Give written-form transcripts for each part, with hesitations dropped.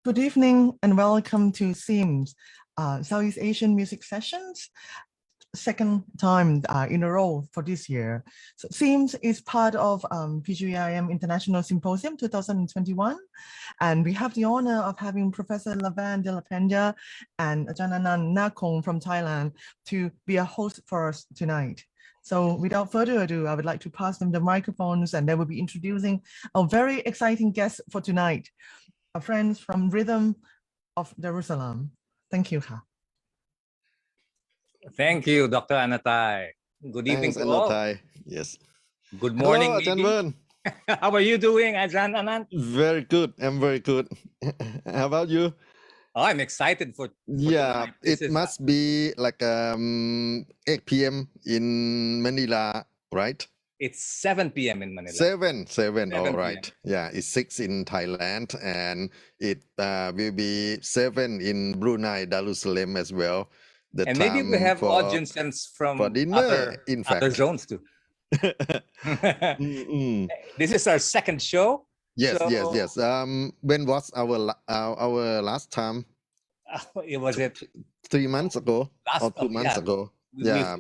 Good evening and welcome to SEAMS, Southeast Asian Music Sessions, second time in a row for this year. So SEAMS is part of PGVIM International Symposium 2021, and we have the honor of having Professor LaVerne de la Peña and Ajarn Narkkong from Thailand to be a host for us tonight. So without further ado, I would like to pass them the microphones and they will be introducing a very exciting guest for tonight. Our friends from Rhythm of Darussalam. Thank you. Thank you, Dr. Anothai. Good evening to all. Yes. Good morning, hello, Ajarn. How are you doing, Ajarn Anant? Very good. I'm very good. How about you? Oh, I'm excited for yeah, it must be like 8 p.m. in Manila, right? It's 7 p.m. in Manila. 7. All right. Yeah, it's 6 in Thailand, and it will be 7 in Brunei, Darussalam as well. And maybe we have audiences from other zones too. This is our second show. Yes, yes. When was our last time? Was it 3 months ago or 2 months ago? Yeah.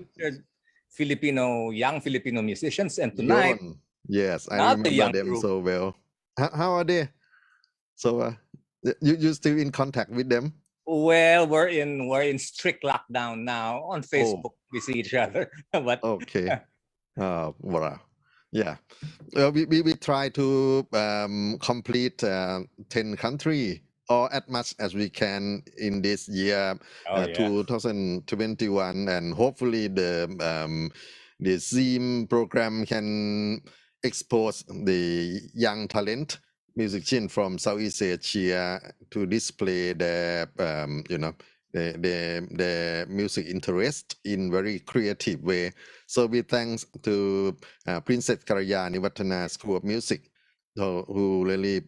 Young Filipino musicians, and tonight, yes, I remember them group. So well. How are they? So, you still in contact with them? Well, we're in strict lockdown now. On Facebook, we see each other. But okay. Wow. Yeah. We try to complete 10 countries, or as much as we can in this year, 2021, and hopefully the SEAMS program can expose the young talent musician from Southeast Asia to display their the music interest in very creative way. So we thanks to Princess Galyani Vadhana School of Music, who really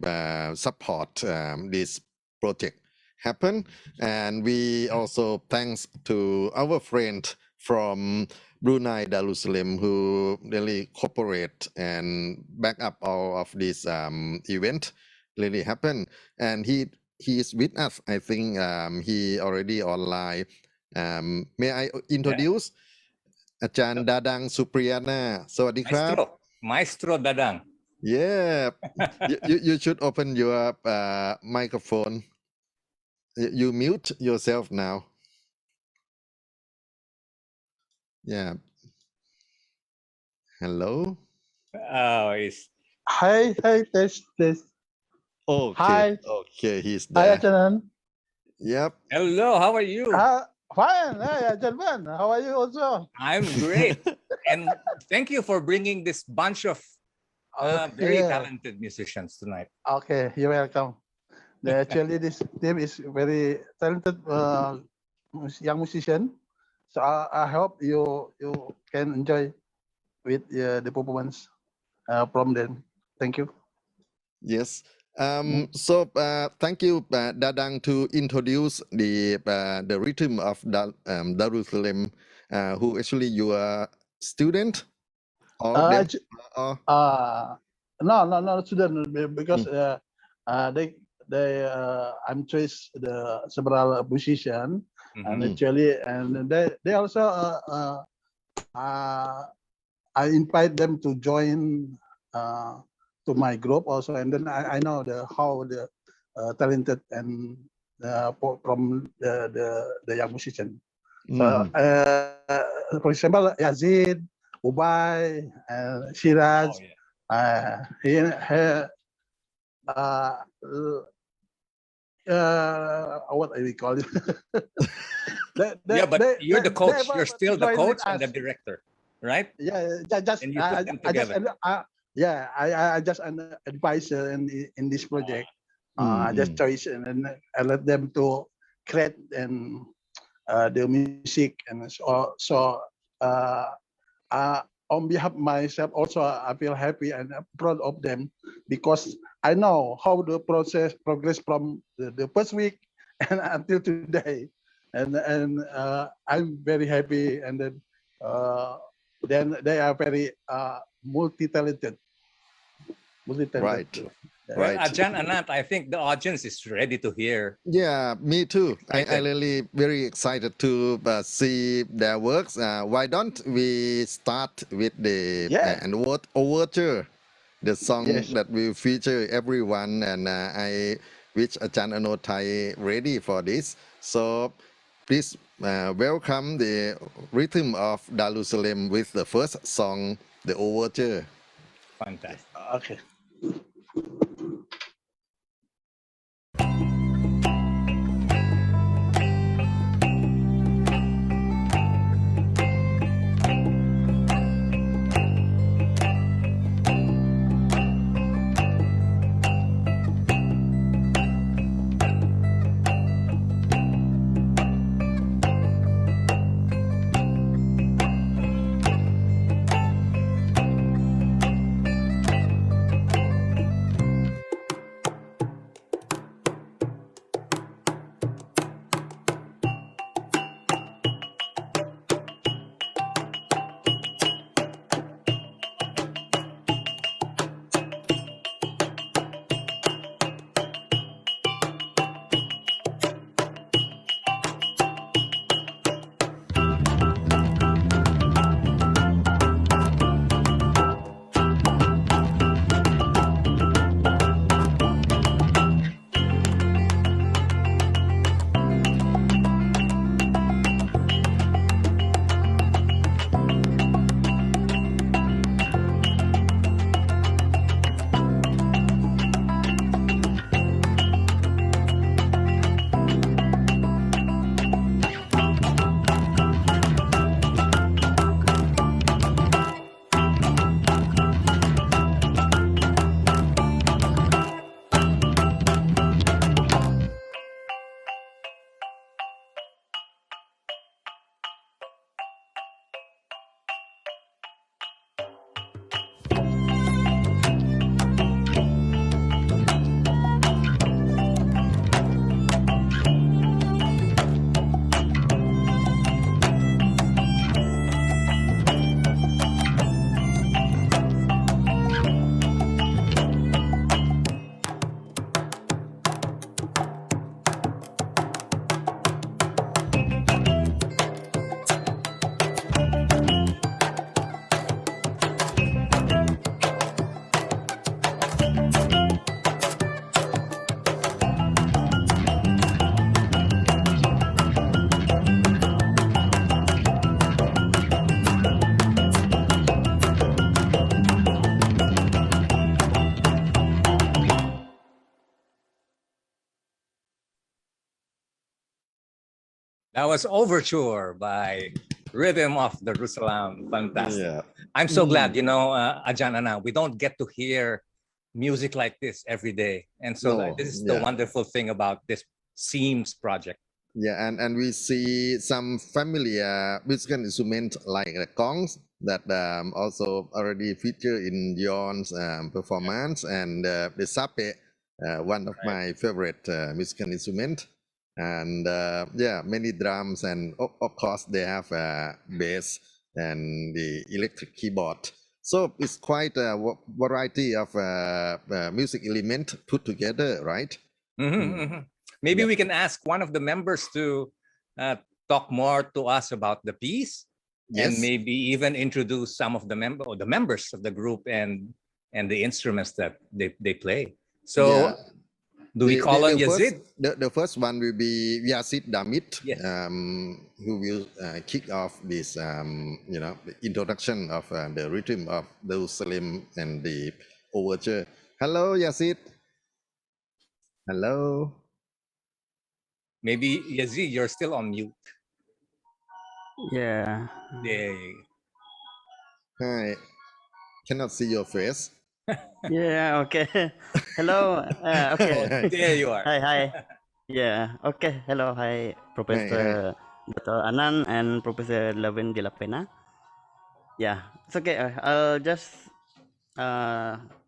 support this project happen. And we also thanks to our friend from Brunei Darussalam, who really cooperate and back up all of this event really happen. And he is with us. I think he already online. May I introduce Ajarn Dadang Supriatna. Sawadee krab. Maestro Dadang. Yeah, you should open your microphone. You mute yourself now. Yeah. Hello. Oh, it's hi, test. Okay. Hi. Okay, he's there. Hi, Ajarn. Yep. Hello, how are you? Fine. Hi, Ajarn. How are you also? I'm great. And thank you for bringing this bunch of very talented musicians tonight. Okay, you're welcome. Actually, this team is very talented young musician. So I hope you can enjoy with the performance from them. Thank you. Yes. So thank you, Dadang, to introduce the rhythm of Darussalam, who actually you are student or no student, because they I'm choice the several musician, and actually they also I invite them to join to my group also, and then I know how the talented and from the young musician. So, for example, Yazid, Ubai, Siraj, what do we call it? But you're the coach. You're still the coach and the director, right? Yeah, just and you put them together. I just an advisor in this project. I just choice and I let them to create and the music, and so on behalf of myself also I feel happy and proud of them, because I know how the process progress from the first week and until today, and I'm very happy, and then they are very multi-talented. Right. Well, Right. Ajarn, Anant, I think the audience is ready to hear. Yeah, me too. I Excited. really very excited to see their works. Why don't we start with the Yeah. Overture, the song Yes. that will feature everyone, and I wish Ajarn Anothai ready for this. So please welcome the rhythm of Darussalam with the first song, the Overture. Fantastic. Okay. That was Overture by Rhythm of Darussalam. Fantastic. Yeah. I'm so glad, Ajarn Anant, we don't get to hear music like this every day. And so No, this is the yeah. wonderful thing about this SEAMS project. Yeah, and we see some familiar musical instruments like the gongs that also already feature in John's performance, and the sape, one of my favorite musical instrument, and yeah, many drums, and of course they have bass and the electric keyboard. So it's quite a variety of music element put together, right? Maybe we can ask one of the members to talk more to us about the piece, and Yes. maybe even introduce some of the members of the group and the instruments that they play. So, Yeah. do we call on Yazid? The first one will be Yazid Damit, Yes. who will kick off this, the introduction of the rhythm of Darussalam and the overture. Hello, Yazid. Hello. Maybe Yazid, you're still on mute. Yeah. Yay. Hi. Cannot see your face. Yeah. Okay. Hello. Okay. There you are. Hi. Yeah. Okay. Hello. Hi, Professor Dr. Anant and Professor LaVerne de la Pena. Yeah. It's okay. I'll just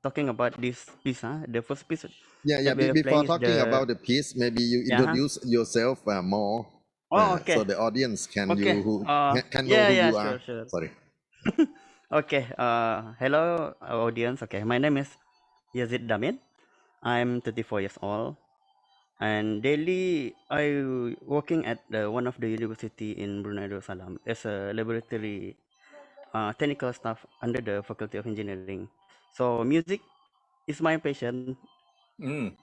talking about this piece. The first piece. Yeah. that we're Before playing is talking the- about the piece, maybe you introduce yourself more. Oh, okay. So the audience can Okay. can know who you are. Sure. Sorry. Okay. Hello, audience. Okay. My name is Yazid Damit. I'm 34 years old, and daily I working at one of the university in Brunei Darussalam as a laboratory technical staff under the Faculty of Engineering. So music is my passion. Mm.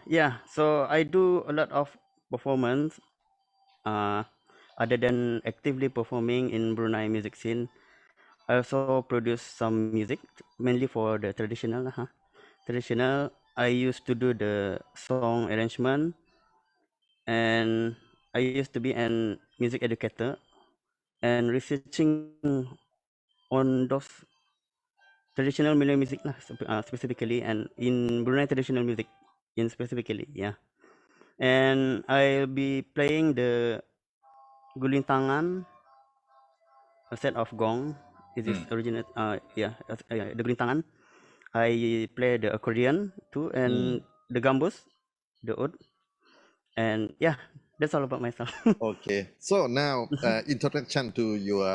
Yeah, so I do a lot of performance. Other than actively performing in Brunei music scene, I also produce some music mainly for the traditional. Traditional. I used to do the song arrangement, and I used to be an music educator and researching on those traditional Malay music lah, specifically, and in Brunei traditional music in specifically, yeah. And I'll be playing the gulintangan, a set of gong. It is originate, the gulintangan. I play the accordion too, and the gambus, the oud, and yeah, that's all about myself. Okay, so now introduction to your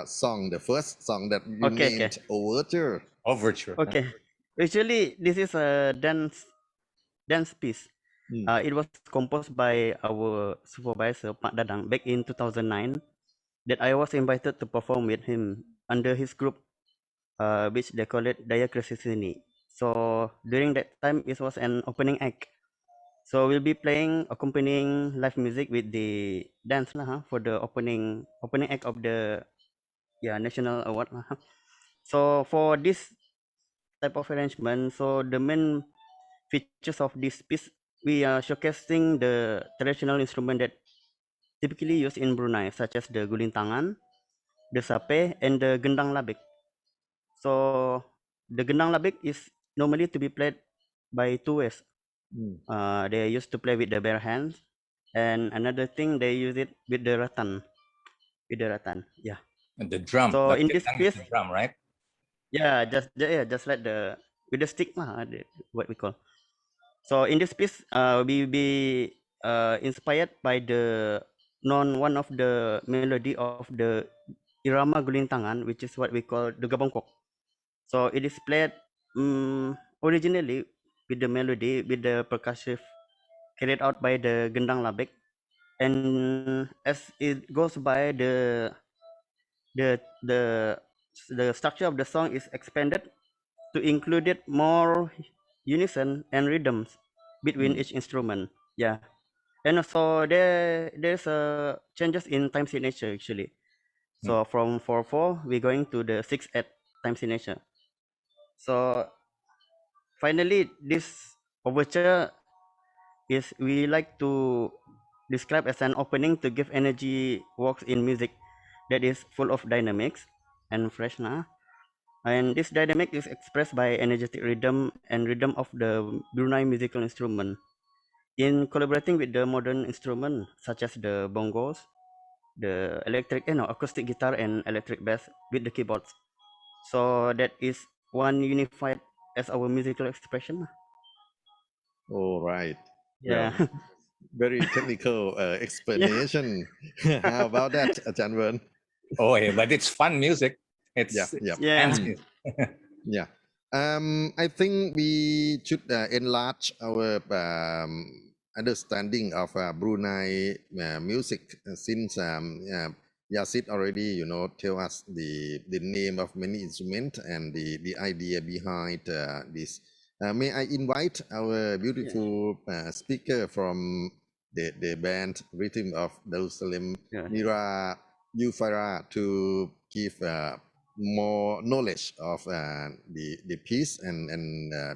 song, the first song that you Okay, named Overture. Overture. Okay, actually, this is a dance piece. It was composed by our supervisor Pak Dadang back in 2009. That I was invited to perform with him under his group, which they call it Daya Krisisini. So during that time, it was an opening act. So we'll be playing accompanying live music with the dance lah, for the opening act of the national award lah. So for this type of arrangement, so the main features of this piece, we are showcasing the traditional instrument that typically used in Brunei, such as the gulintangan, the sape, and the gendang labik. So the gendang labik is normally to be played by two ways. They used to play with the bare hands, and another thing they use it with the rattan. Yeah. And the drum. So That in this gendang is piece, the drum, right? yeah, just like the with the stick what we call. So in this piece, we be inspired by the one of the melody of the irama gulintangan, which is what we call the gabongkok. So it is played originally with the melody with the percussive carried out by the gendang labik, and as it goes by the the structure of the song is expanded to include more unison and rhythms between each instrument. Yeah, and also there's changes in time signature actually. So from 4/4 we're going to the 6/8 time signature. So finally, this overture is we like to describe as an opening to give energy works in music that is full of dynamics and fresh and this dynamic is expressed by energetic rhythm and rhythm of the Brunei musical instrument in collaborating with the modern instrument such as the bongos, the acoustic guitar and electric bass with the keyboards. So that is one unified as our musical expression. All right. Yeah. Well, very technical explanation. How about that, Ajarn? Oh, yeah, but it's fun music. It's Yeah. dance Yeah. music. Yeah. I think we should enlarge our understanding of Brunei music since Yazid already, tell us the name of many instruments and the idea behind this. May I invite our beautiful speaker from the band Rhythm of Darussalam, Mira Ufairah, to give more knowledge of the piece and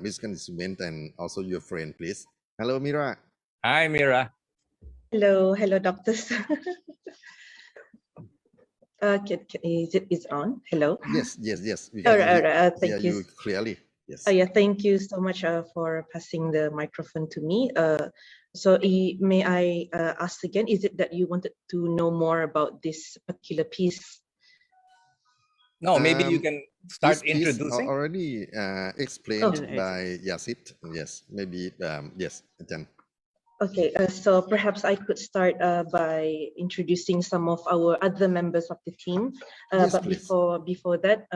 musical instrument and also your friend, please. Hello, Mira. Hi, Mira. Hello, doctors. Is it on? Hello. Yes. We All can right. hear Thank you. you clearly. Yes. Yeah, thank you so much for passing the microphone to me. So may I ask again, is it that you wanted to know more about this particular piece? No, maybe you can start This piece introducing. already explained by Yazid. Yes, maybe, yes, Ajarn. Okay, so perhaps I could start by introducing some of our other members of the team. Yes, but please. before that,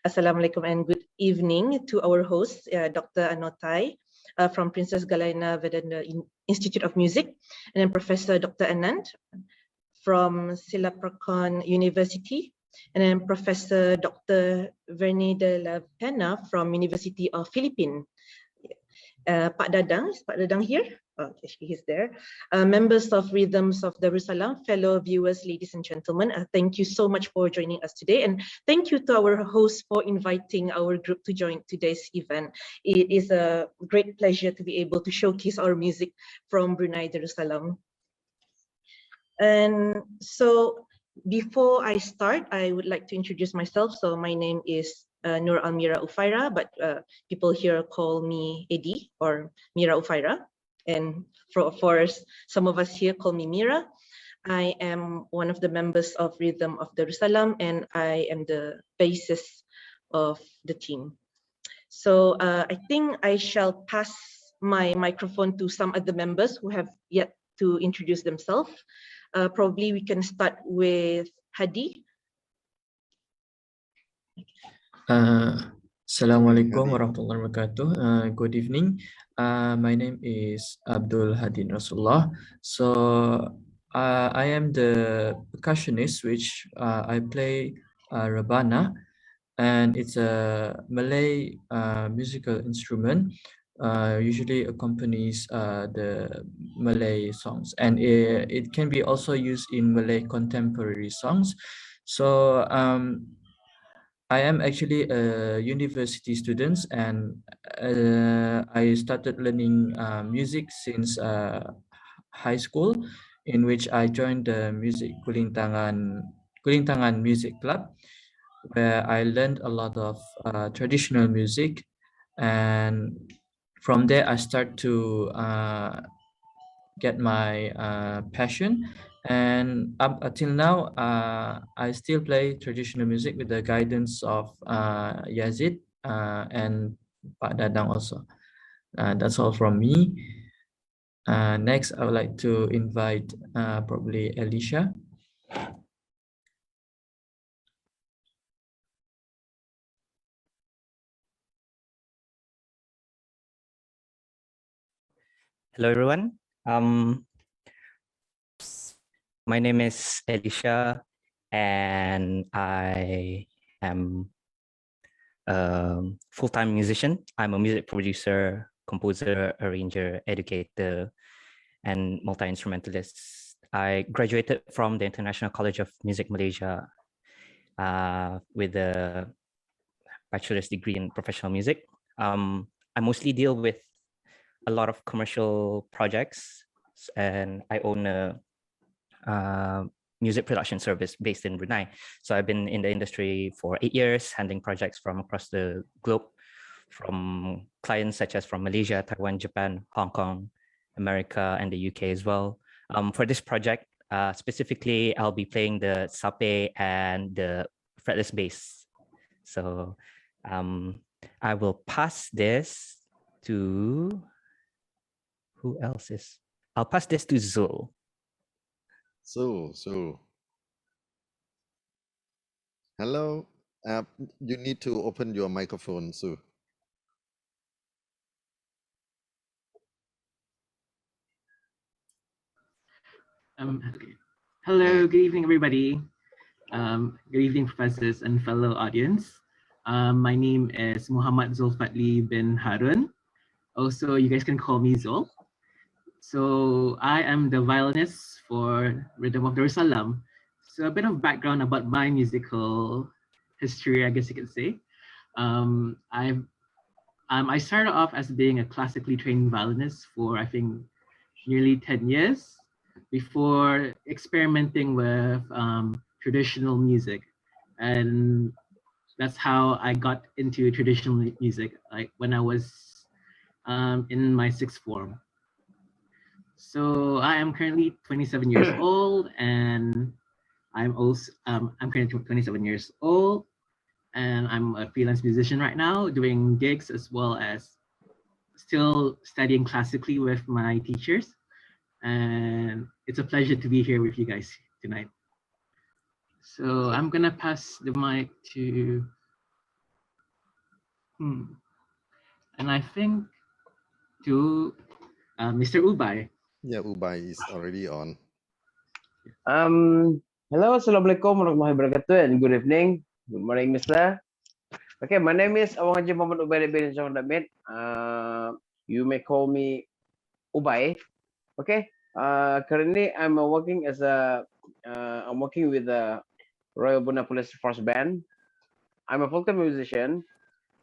Assalamualaikum and good evening to our host, Dr. Anothai, from Princess Galyana Vedana Institute of Music, and then Professor Dr. Anant from Silaprakan University, and then Professor Dr. Verne de la Peña from University of Philippines. Pak Dadang, is Pak Dadang here? Oh, okay, he's there. Members of Rhythms of Darussalam, fellow viewers, ladies and gentlemen, thank you so much for joining us today. And thank you to our host for inviting our group to join today's event. It is a great pleasure to be able to showcase our music from Brunei Darussalam. And so before I start, I would like to introduce myself. So my name is Nur Mira Ufairah, but people here call me Didi or Mira Ufairah. And for some of us here call me Mira. I am one of the members of Rhythm of Darussalam, and I am the bassist of the team. So I think I shall pass my microphone to some other members who have yet to introduce themselves. Probably we can start with Hadi. Assalamualaikum warahmatullahi wabarakatuh. Good evening. My name is Abdul Hadi Rasulullah. So I am the percussionist, which I play Rabana, and it's a Malay musical instrument. Usually accompanies the Malay songs, and it can be also used in Malay contemporary songs. So I am actually a university student, and I started learning music since high school, in which I joined the Kulintangan Music Club, where I learned a lot of traditional music, and from there I start to get my passion. And up until now, I still play traditional music with the guidance of Yazid and Pak Dadang also. That's all from me. Next, I would like to invite probably Elisha. Hello, everyone. My name is Elisha, and I am a full-time musician. I'm a music producer, composer, arranger, educator, and multi-instrumentalist. I graduated from the International College of Music Malaysia with a bachelor's degree in professional music. I mostly deal with a lot of commercial projects, and I own a music production service based in Brunei. So I've been in the industry for 8 years, handling projects from across the globe, from clients such as from Malaysia, Taiwan, Japan, Hong Kong, America, and the UK as well. For this project, specifically, I'll be playing the sape and the fretless bass. So I will pass this to, who else is? I'll pass this to Zul. So. Hello. You need to open your microphone, Sue. Okay. Hello, good evening, everybody. Good evening, professors and fellow audience. My name is Muhammad Zulfadhli bin Harun. Also, you guys can call me Zul. So I am the violinist for Rhythm of Darussalam. So a bit of background about my musical history, I guess you could say. I started off as being a classically trained violinist for, I think, nearly 10 years before experimenting with traditional music. And that's how I got into traditional music, like when I was in my 6th form. So I am currently 27 years old, and I'm currently 27 years old, and I'm a freelance musician right now, doing gigs as well as still studying classically with my teachers. And it's a pleasure to be here with you guys tonight. So I'm gonna pass the mic to, and I think to Mr. Ubai. Yeah, Ubai is already on. Hello, Assalamualaikum warahmatullahi wabarakatuh, and good evening. Good morning, Mr. Okay, my name is Awang Haji Muhammad Ubai bin Yazid Damit. You may call me Ubai. Okay. Currently, I'm working as I'm working with the Royal Brunei Police Force Band. I'm a full-time musician.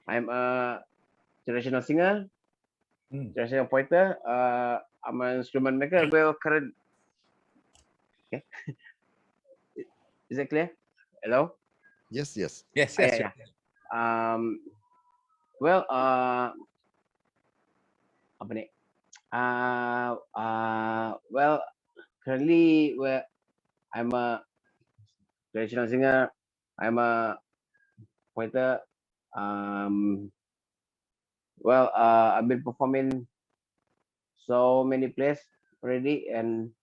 I'm a traditional singer, traditional pointer. I'm an instrument maker. Well, current. Okay. Is it clear? Hello? Yes, yes. Yes, Yeah, yes. yeah. Well, apa ni? Well, currently, I'm a traditional singer. I'm a pointer. Well, I've been performing so many places already, and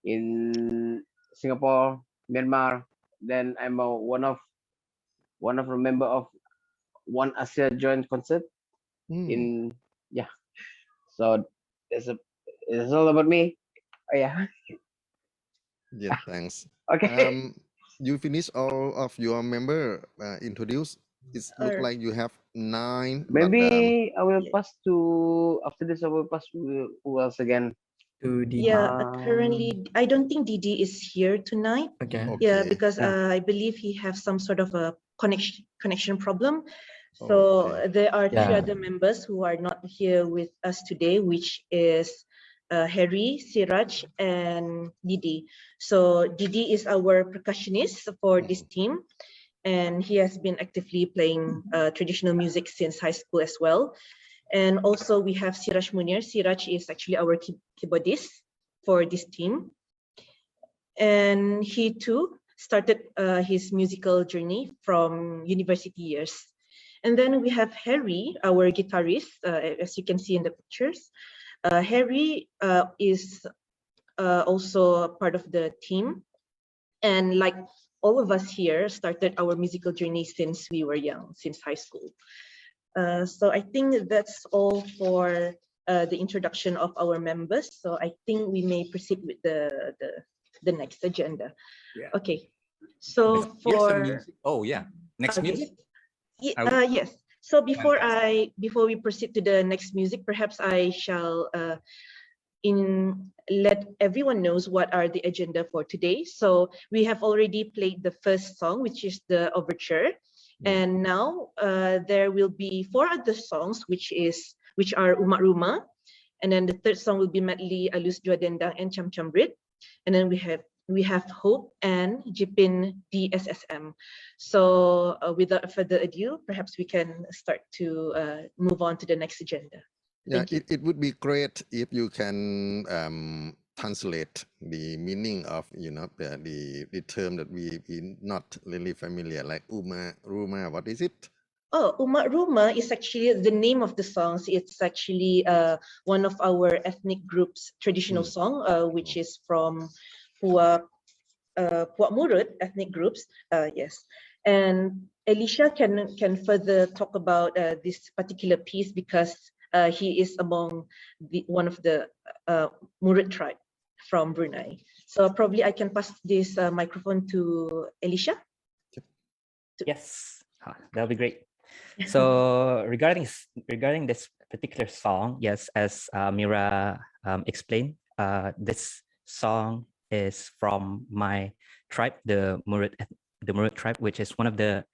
in Singapore, Myanmar. Then I'm one of the member of one Asia joint concert in So it's all about me. Oh, yeah. Yeah, thanks. Okay. You finish all of your member introduced. It look like you have 9. Maybe I will pass to after this. I will pass to who else again? To Didi. Yeah, currently I don't think Didi is here tonight. Okay. Yeah, because I believe he has some sort of a connection problem. So there are 3 other members who are not here with us today, which is Hery, Siraj, and Didi. So Didi is our percussionist for this team, and he has been actively playing traditional music since high school as well. And also we have Siraj Munir. Siraj is actually our keyboardist for this team. And he too started his musical journey from university years. And then we have Hery, our guitarist, as you can see in the pictures. Hery is also part of the team. And like all of us here, started our musical journey since we were young, since high school. So I think that's all for the introduction of our members. So I think we may proceed with the next agenda. Yeah. Okay. So next music. Yes. So before we proceed to the next music, perhaps I shall let everyone knows what are the agenda for today. So we have already played the first song, which is the Overture. And now there will be 4 other songs, which are Umakruma, and then the third song will be medley Alus Jua Dendang and Cham Cham Brit, and then we have Hope and Jipin DSSM. So without further ado, perhaps we can start to move on to the next agenda. Yeah, it would be great if you can translate the meaning of the term that we not really familiar, like Umakruma. What is it? Oh, Umakruma is actually the name of the songs. It's actually one of our ethnic groups' traditional song, which is from Puak Murut ethnic groups. Yes, and Elisha can further talk about this particular piece because he is among one of the Murut tribe from Brunei. So probably I can pass this microphone to Elisha. Yes, that'll be great. So regarding this particular song, yes, as Mira explained, this song is from my tribe, the Murut tribe, which is one of the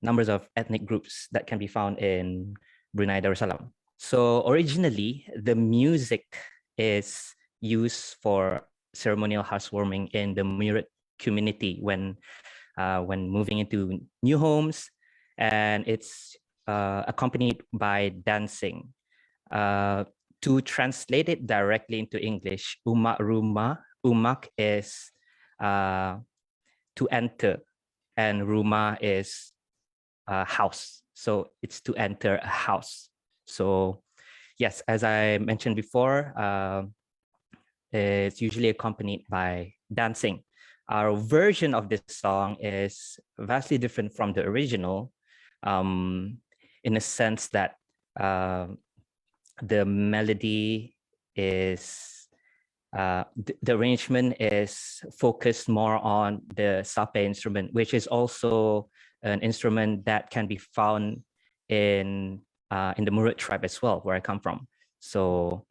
numbers of ethnic groups that can be found in Brunei Darussalam. So originally, the music is used for ceremonial housewarming in the Murut community when moving into new homes, and it's accompanied by dancing. To translate it directly into English, Umakruma, umak is to enter, and ruma is house. So it's to enter a house. So yes, as I mentioned before, it's usually accompanied by dancing. Our version of this song is vastly different from the original, in a sense that the melody is the arrangement is focused more on the sape instrument, which is also an instrument that can be found in the Murut tribe as well, where I come from. So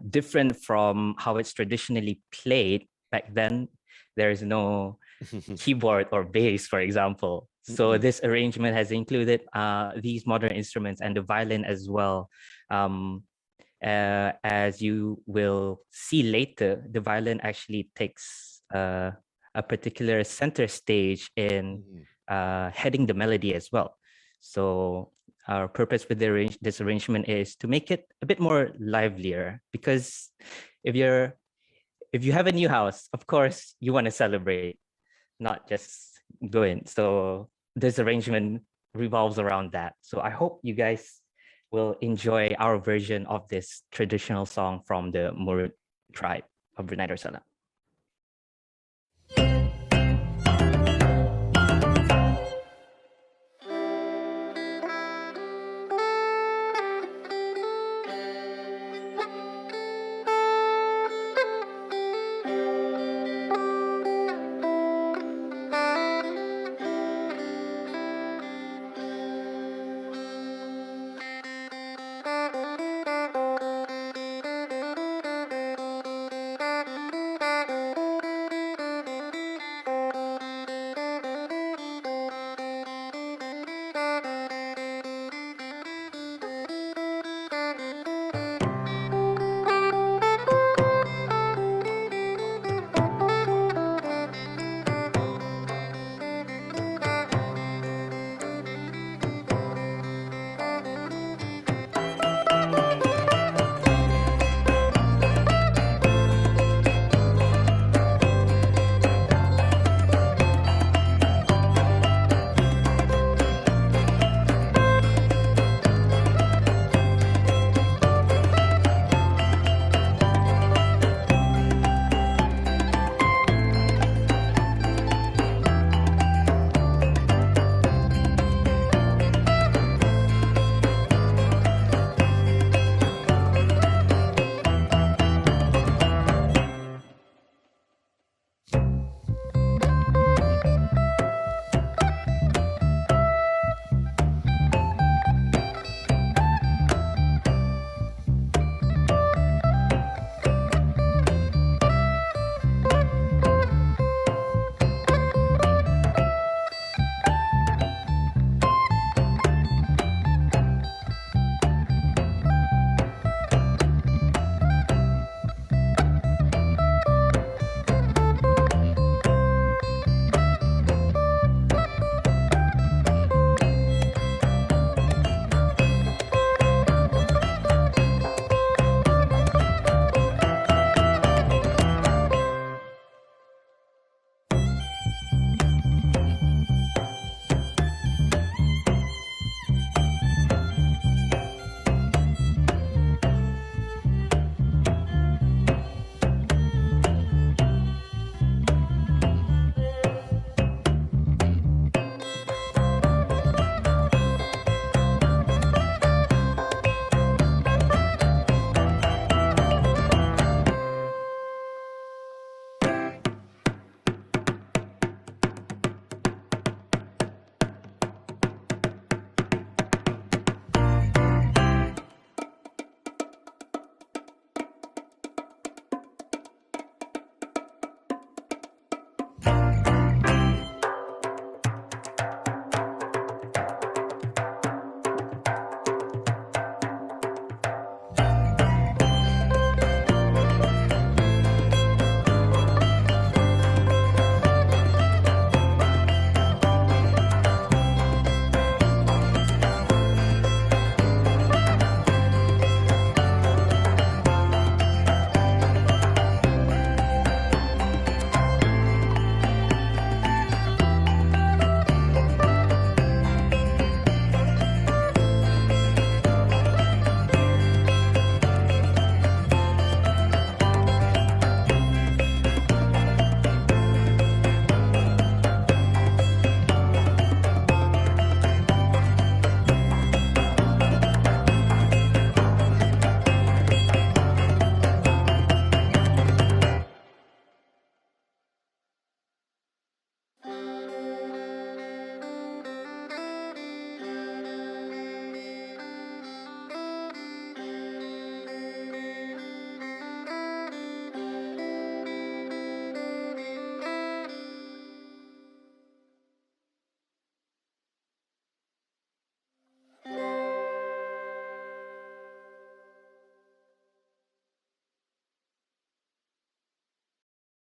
different from how it's traditionally played back then. There is no keyboard or bass, for example. So this arrangement has included these modern instruments and the violin as well. As you will see later, the violin actually takes a particular center stage in heading the melody as well. So our purpose with this arrangement is to make it a bit more livelier, because if you have a new house, of course you want to celebrate, not just go in. So this arrangement revolves around that. So I hope you guys will enjoy our version of this traditional song from the Murut tribe of Brunei Darussalam.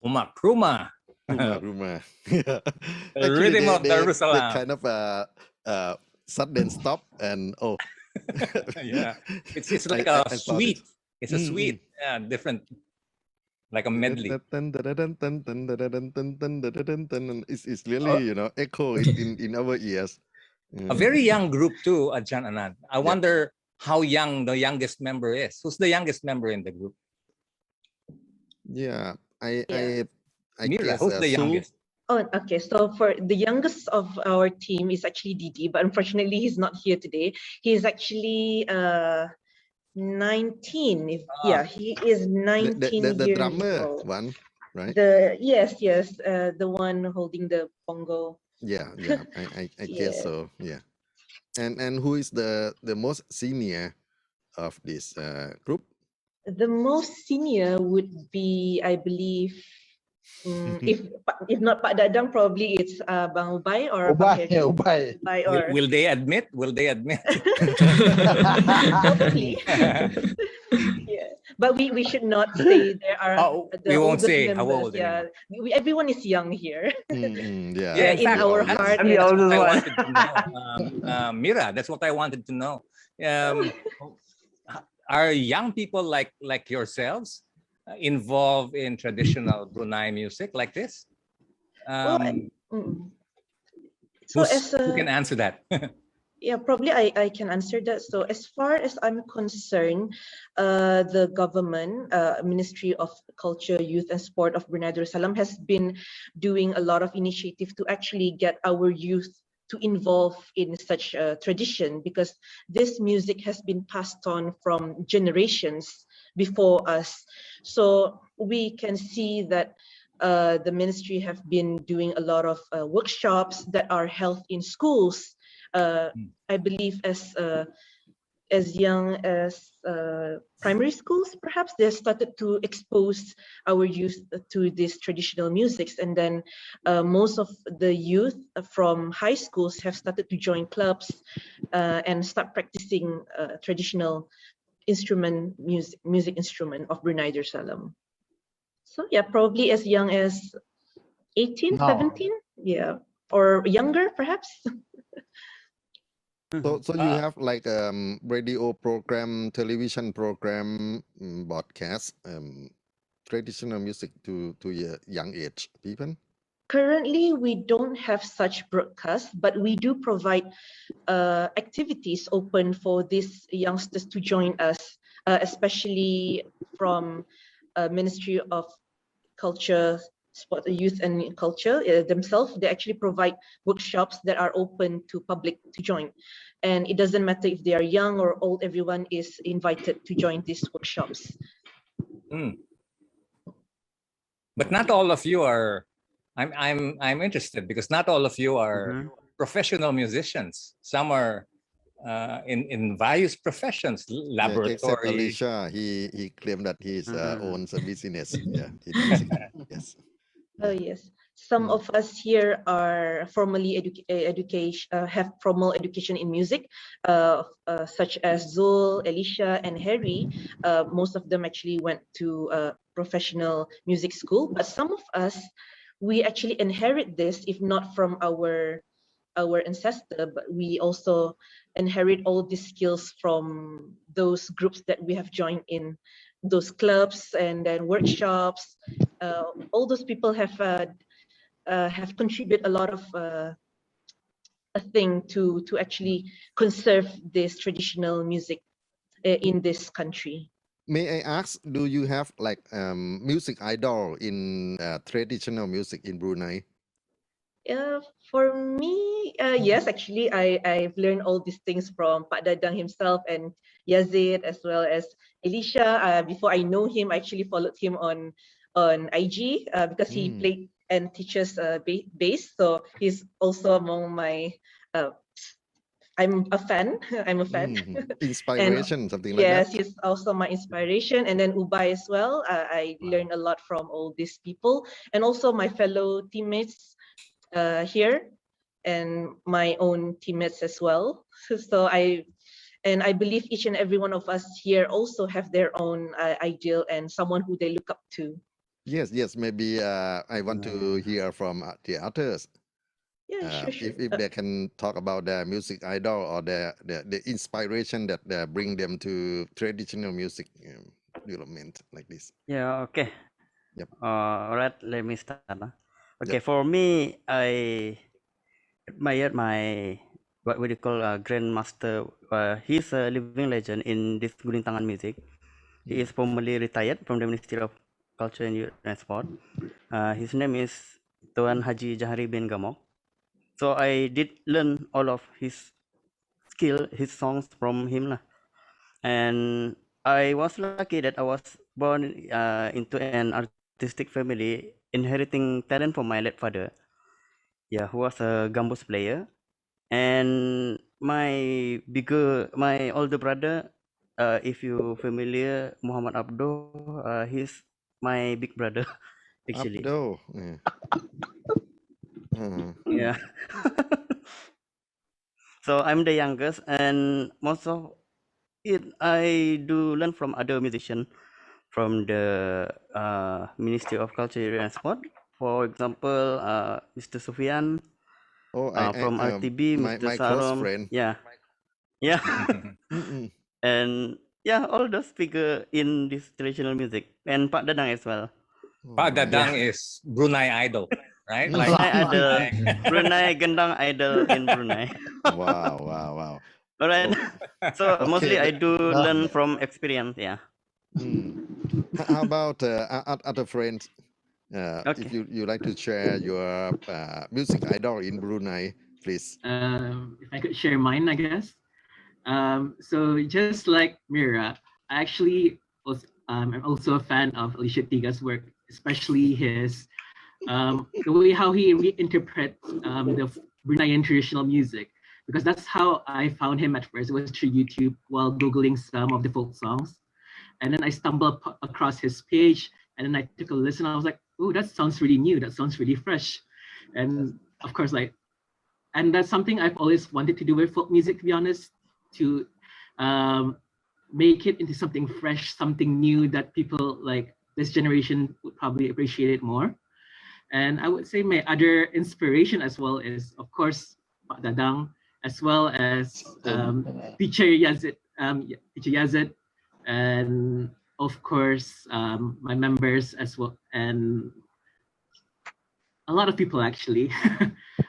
Umakruma. Umakruma. The rhythm of they Darussalam. kind of sudden stop and Yeah, it's like I a thought it. suite. It's a suite. Yeah, different, like a medley. It's really echo in our ears. A very young group too, Ajarn Anant. I Yeah. wonder how young the youngest member is. Who's the youngest member in the group? Yeah, Yeah. I Mira, guess who's the Sue. youngest? Oh, okay. So for the youngest of our team is actually Didi, but unfortunately he's not here today. He's actually 19. Yeah, he is 19 The years drummer old. one, right? Yes, the one holding the bongo. Yeah, I guess Yeah. so. Yeah, and who is the most senior of this group? The most senior would be, I believe, if not Pak Dadang, probably it's Bang Ubai or Bang Hery. Ubai. Ubai or Will they admit? Will they admit? probably. Yeah, but we should not say there are. Oh, the we won't oldest say how members. old Yeah, everyone is young here. Yeah, Yeah, in fact, our we all heart. I'm the Yeah. oldest I one. wanted to know. Mira, that's what I wanted to know. Are young people like yourselves involved in traditional Brunei music like this? Well, so Who can answer that? yeah, probably I can answer that. So as far as I'm concerned, the government, Ministry of Culture, Youth and Sport of Brunei Darussalam has been doing a lot of initiative to actually get our youth to involve in such a tradition, because this music has been passed on from generations before us. So we can see that the ministry have been doing a lot of workshops that are held in schools. I believe as young as primary schools, perhaps they started to expose our youth to these traditional musics, and then most of the youth from high schools have started to join clubs and start practicing traditional music instrument of Brunei Darussalam. So yeah, probably as young as 18, No. 17, yeah, or younger perhaps. So you have like radio program, television program, broadcast, traditional music to young age people? Currently, we don't have such broadcasts, but we do provide activities open for these youngsters to join us, especially from Ministry of Culture, Sport, Youth and Culture themselves. They actually provide workshops that are open to public to join. And it doesn't matter if they are young or old, everyone is invited to join these workshops. But not all of you are. I'm interested because not all of you are professional musicians. Some are in various professions, laboratory. Except Elisha, he claimed that he owns a business. Yeah, in music. Yes. Oh yes, some of us here are formally have formal education in music, such as Zul, Elisha, and Hery. Most of them actually went to professional music school, but some of us, we actually inherit this, if not from our ancestor, but we also inherit all these skills from those groups that we have joined in, those clubs and then workshops. All those people have contributed a lot of a thing to actually conserve this traditional music in this country. May I ask, do you have like music idol in traditional music in Brunei? For me, yes, actually, I've learned all these things from Pak Dadang himself and Yazid, as well as Elisha. Before I know him, I actually followed him on IG because he played and teaches bass. So he's also among my. I'm a fan. I'm a fan. Inspiration, and, something like yes, that. Yes, he's also my inspiration. And then Ubai as well. I learned a lot from all these people, and also my fellow teammates here, and my own teammates as well. So I believe each and every one of us here also have their own ideal and someone who they look up to. Yes, yes. Maybe I want to hear from the others. Yeah, sure. If they can talk about their music idol or the inspiration that bring them to traditional music development like this. Yeah, okay. Yep. All right, let me start. Okay, for me, I admired my what would you call a grandmaster. He's a living legend in this Gunting Tangan music. He is formerly retired from the Ministry of Culture and Youth and Sport. His name is Tuan Haji Jahari bin Gamok. So I did learn all of his his songs from him lah. And I was lucky that I was born into an artistic family, inheriting talent from my late father. Yeah, who was a gambus player. And my older brother, if you familiar, Muhammad Abdo, he's my big brother actually. Abdo. Yeah. So I'm the youngest, and most of it I do learn from other musicians from the Ministry of Culture and Sport. For example, Mr. Sufyan from RTB, Mr. My close Sarom. friend. Yeah. Yeah. And yeah, all those figure in this traditional music, and Pak Dadang as well. Pak Dadang is Brunei idol, right? Like Brunei idol, Brunei Gendang idol in Brunei. Wow. All right. So mostly I do learn from experience. Yeah. How about other friends? Okay. If you like to share your music idol in Brunei, please. If I could share mine, I guess. So just like Mira, I actually was I'm also a fan of Elisha Tiga's work, especially his the way how he reinterprets the Bruneian traditional music, because that's how I found him at first. It was through YouTube while Googling some of the folk songs. And then I stumbled across his page, and then I took a listen. I was like, oh, that sounds really new. That sounds really fresh. And of course, and that's something I've always wanted to do with folk music, to be honest, to make it into something fresh, something new that people like this generation would probably appreciate it more. And I would say my other inspiration as well is, of course, Pak Dadang, as well as teacher Yazid, and of course my members as well, and a lot of people actually,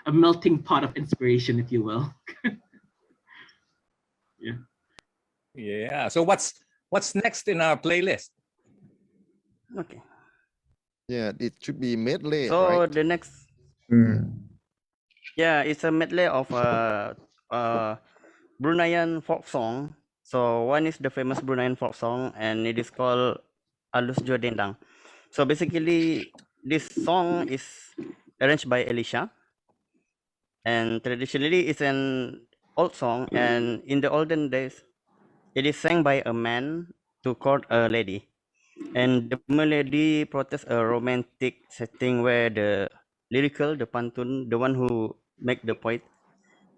a melting pot of inspiration, if you will. Yeah. So what's next in our playlist? Okay. Yeah, it should be medley, So right? the next, yeah, it's a medley of Bruneian folk song. So one is the famous Bruneian folk song, and it is called Alus Jua Dendang. So basically, this song is arranged by Elisha, and traditionally it's an old song. And in the olden days, it is sang by a man to court a lady, and the melody protects a romantic setting where the lyrical, the pantun, the one who make the point,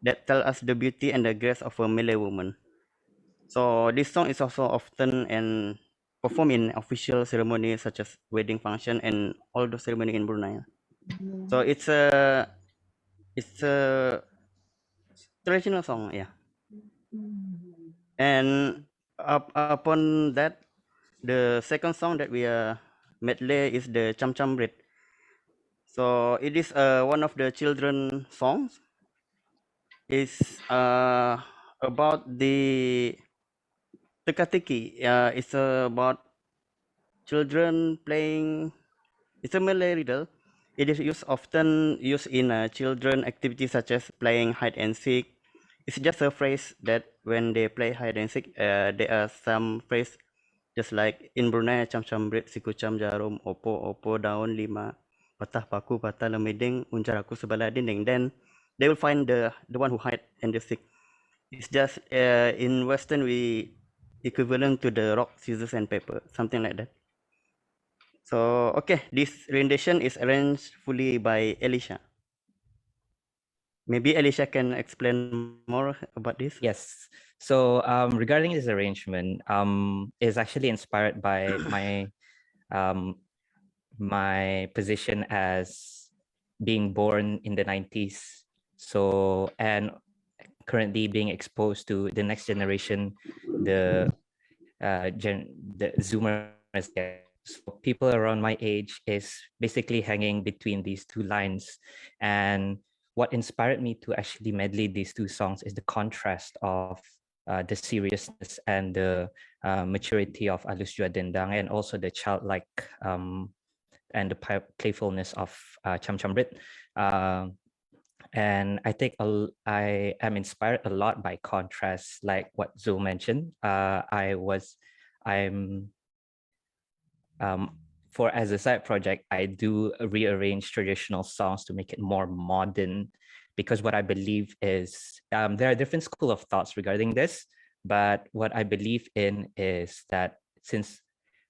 that tell us the beauty and the grace of a Malay woman. So this song is also often and performed in official ceremonies such as wedding function and all the ceremony in Brunei. So it's a traditional song, yeah. And upon that, the second song that we are medley is the Cham Cham Rit. So it is one of the children songs. It's about the teka-teki. It's about children playing. It's a Malay riddle. It is often used in children activities such as playing hide and seek. It's just a phrase that when they play hide and seek, there are some phrase just like in Brunei, Cham Cham Rit, Siku Cham Jarum, Opo Daun Lima, Patah Paku, Patah Lemeding, Unjar Aku Sebelah Dinding. Then they will find the one who hide and the seek. It's just in Western we equivalent to the rock, scissors, and paper, something like that. So okay, this rendition is arranged fully by Elisha. Maybe Elisha can explain more about this. Yes. So regarding this arrangement, is actually inspired by my my position as being born in the 90s. So, and currently being exposed to the next generation, the Zoomers. So people around my age is basically hanging between these two lines. And what inspired me to actually medley these two songs is the contrast of the seriousness and the maturity of Alus Jua Dendang, and also the childlike and the playfulness of Cham Cham Rit. And I think I am inspired a lot by contrast, like what Zoe mentioned. As a side project, I do rearrange traditional songs to make it more modern, because what I believe is there are different school of thoughts regarding this, but what I believe in is that since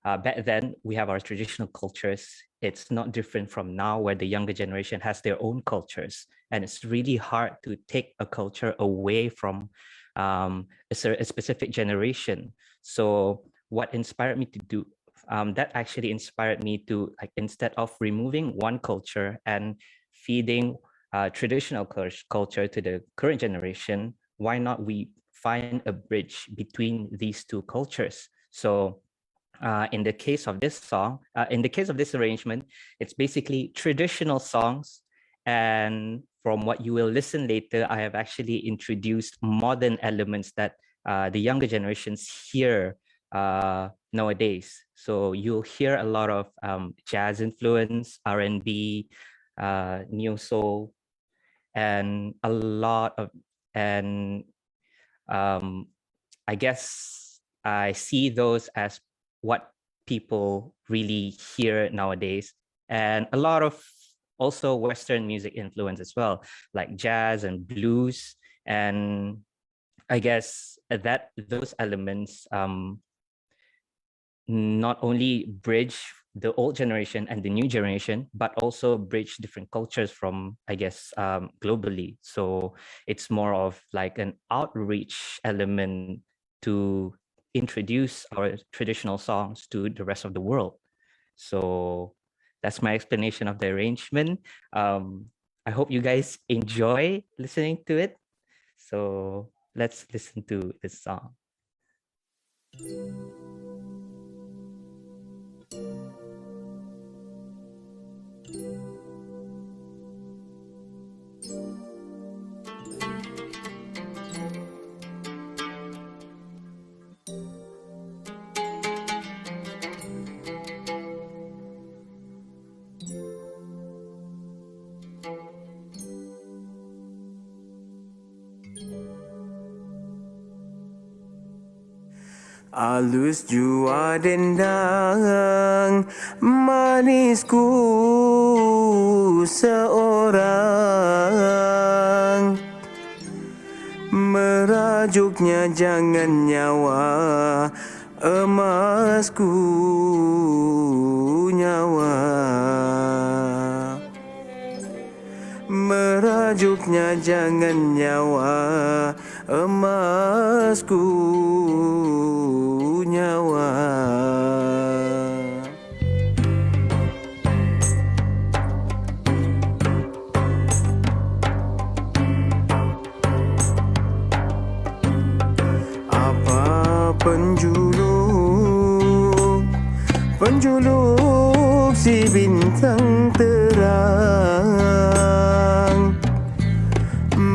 back then we have our traditional cultures, it's not different from now, where the younger generation has their own cultures, and it's really hard to take a culture away from a specific generation. So what inspired me to do that actually inspired me to, like, instead of removing one culture and feeding traditional culture to the current generation, why not we find a bridge between these two cultures? So in the case of this song, in the case of this arrangement, it's basically traditional songs. And from what you will listen later, I have actually introduced modern elements that the younger generations hear nowadays. So you'll hear a lot of jazz influence, R&B, neo soul, and a lot of, and I guess I see those as what people really hear nowadays, and a lot of also Western music influence as well, like jazz and blues. And I guess that those elements not only bridge the old generation and the new generation, but also bridge different cultures from, I guess, globally. So it's more of like an outreach element to introduce our traditional songs to the rest of the world. So that's my explanation of the arrangement. I hope you guys enjoy listening to it. So let's listen to this song. Alus jua dendang, manisku seorang, merajuknya jangan nyawa, emasku nyawa, merajuknya jangan nyawa, emasku nyawa. Apa penjuluk si bintang terang,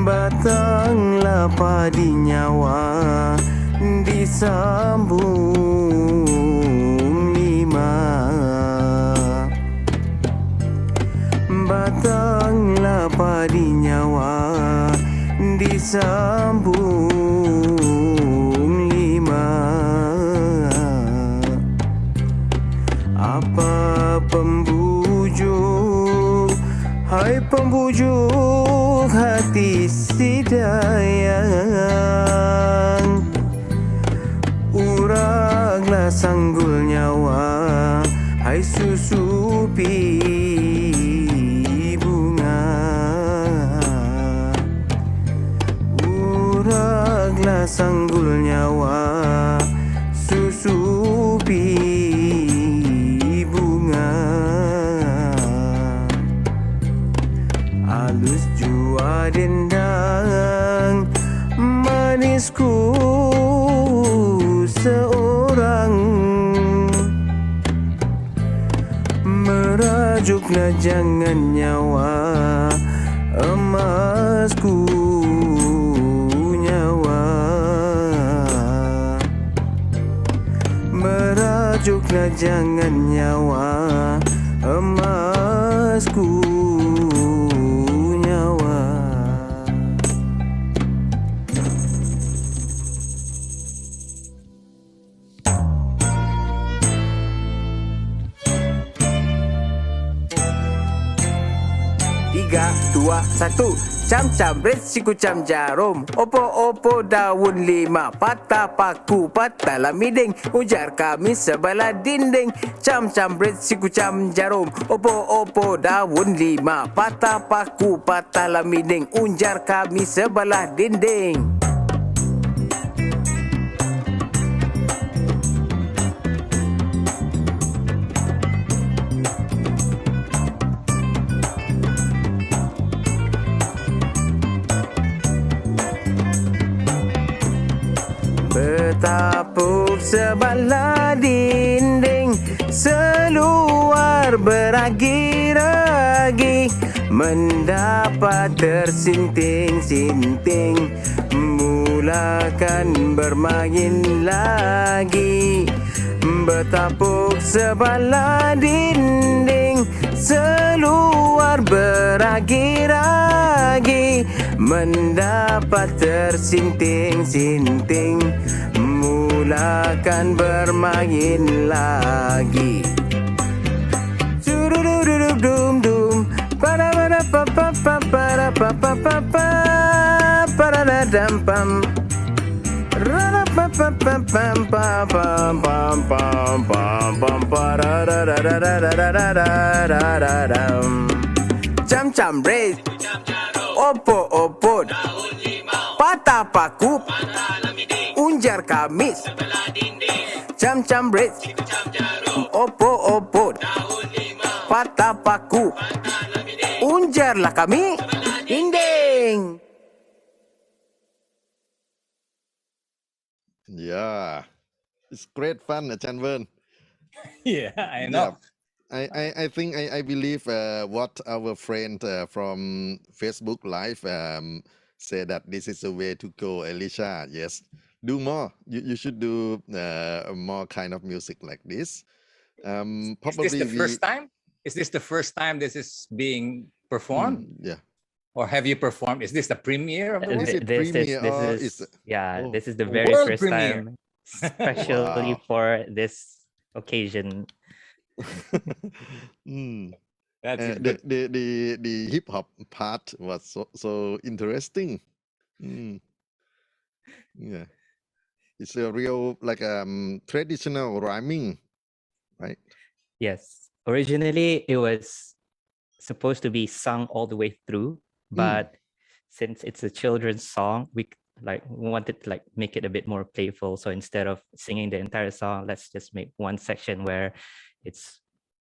batanglah padi nyawa disambung lima, batanglah padi nyawa disambung lima. Apa pembujuk, hai pembujuk hati si dayang, uranglah sanggul nyawa, hai susupi bunga, uranglah sanggul nyawa, susupi bunga. merajuklah jangan nyawa emasku nyawa merajuklah jangan nyawa emasku nyawa. Tiga, dua, satu. Cam-cam red siku cam jarum. Opo-opo daun lima. Patah paku, patah lamiding. Ujar kami sebelah dinding. Cam-cam red siku cam jarum. Opo-opo daun lima. Patah paku, patah lamiding. Ujar kami sebelah dinding. Bertapuk sebelah dinding, seluar beragi-ragi, mendapat tersinting-sinting, mulakan bermain lagi. Bertapuk sebelah dinding, seluar beragi-ragi, mendapat tersinting-sinting, mulakan bermain lagi. Dum-dum, para-para-pa-pa-pa-para-pa-pa-pa-para-da-dam-pam. Cam-cam red, opo-opo, patah paku, unjar kamis. Cam-cam red, opo-opo, patah paku, unjarlah kami dinding. Yeah, it's great fun, Ajarn Vern. Yeah, I know. I think I believe what our friend from Facebook Live said that this is the way to go, Elisha. Yes, do more. You should do more kind of music like this. Probably Is this the first time? Is this the first time this is being performed? Yeah. Or have you performed? Is this the premiere of the work? This is the very world first premiere. time, especially Wow. for this occasion. That's the hip hop part was so interesting. Yeah, it's a real like traditional rhyming, right? Yes, originally it was supposed to be sung all the way through, but since it's a children's song, we wanted to make it a bit more playful. So instead of singing the entire song, let's just make one section where it's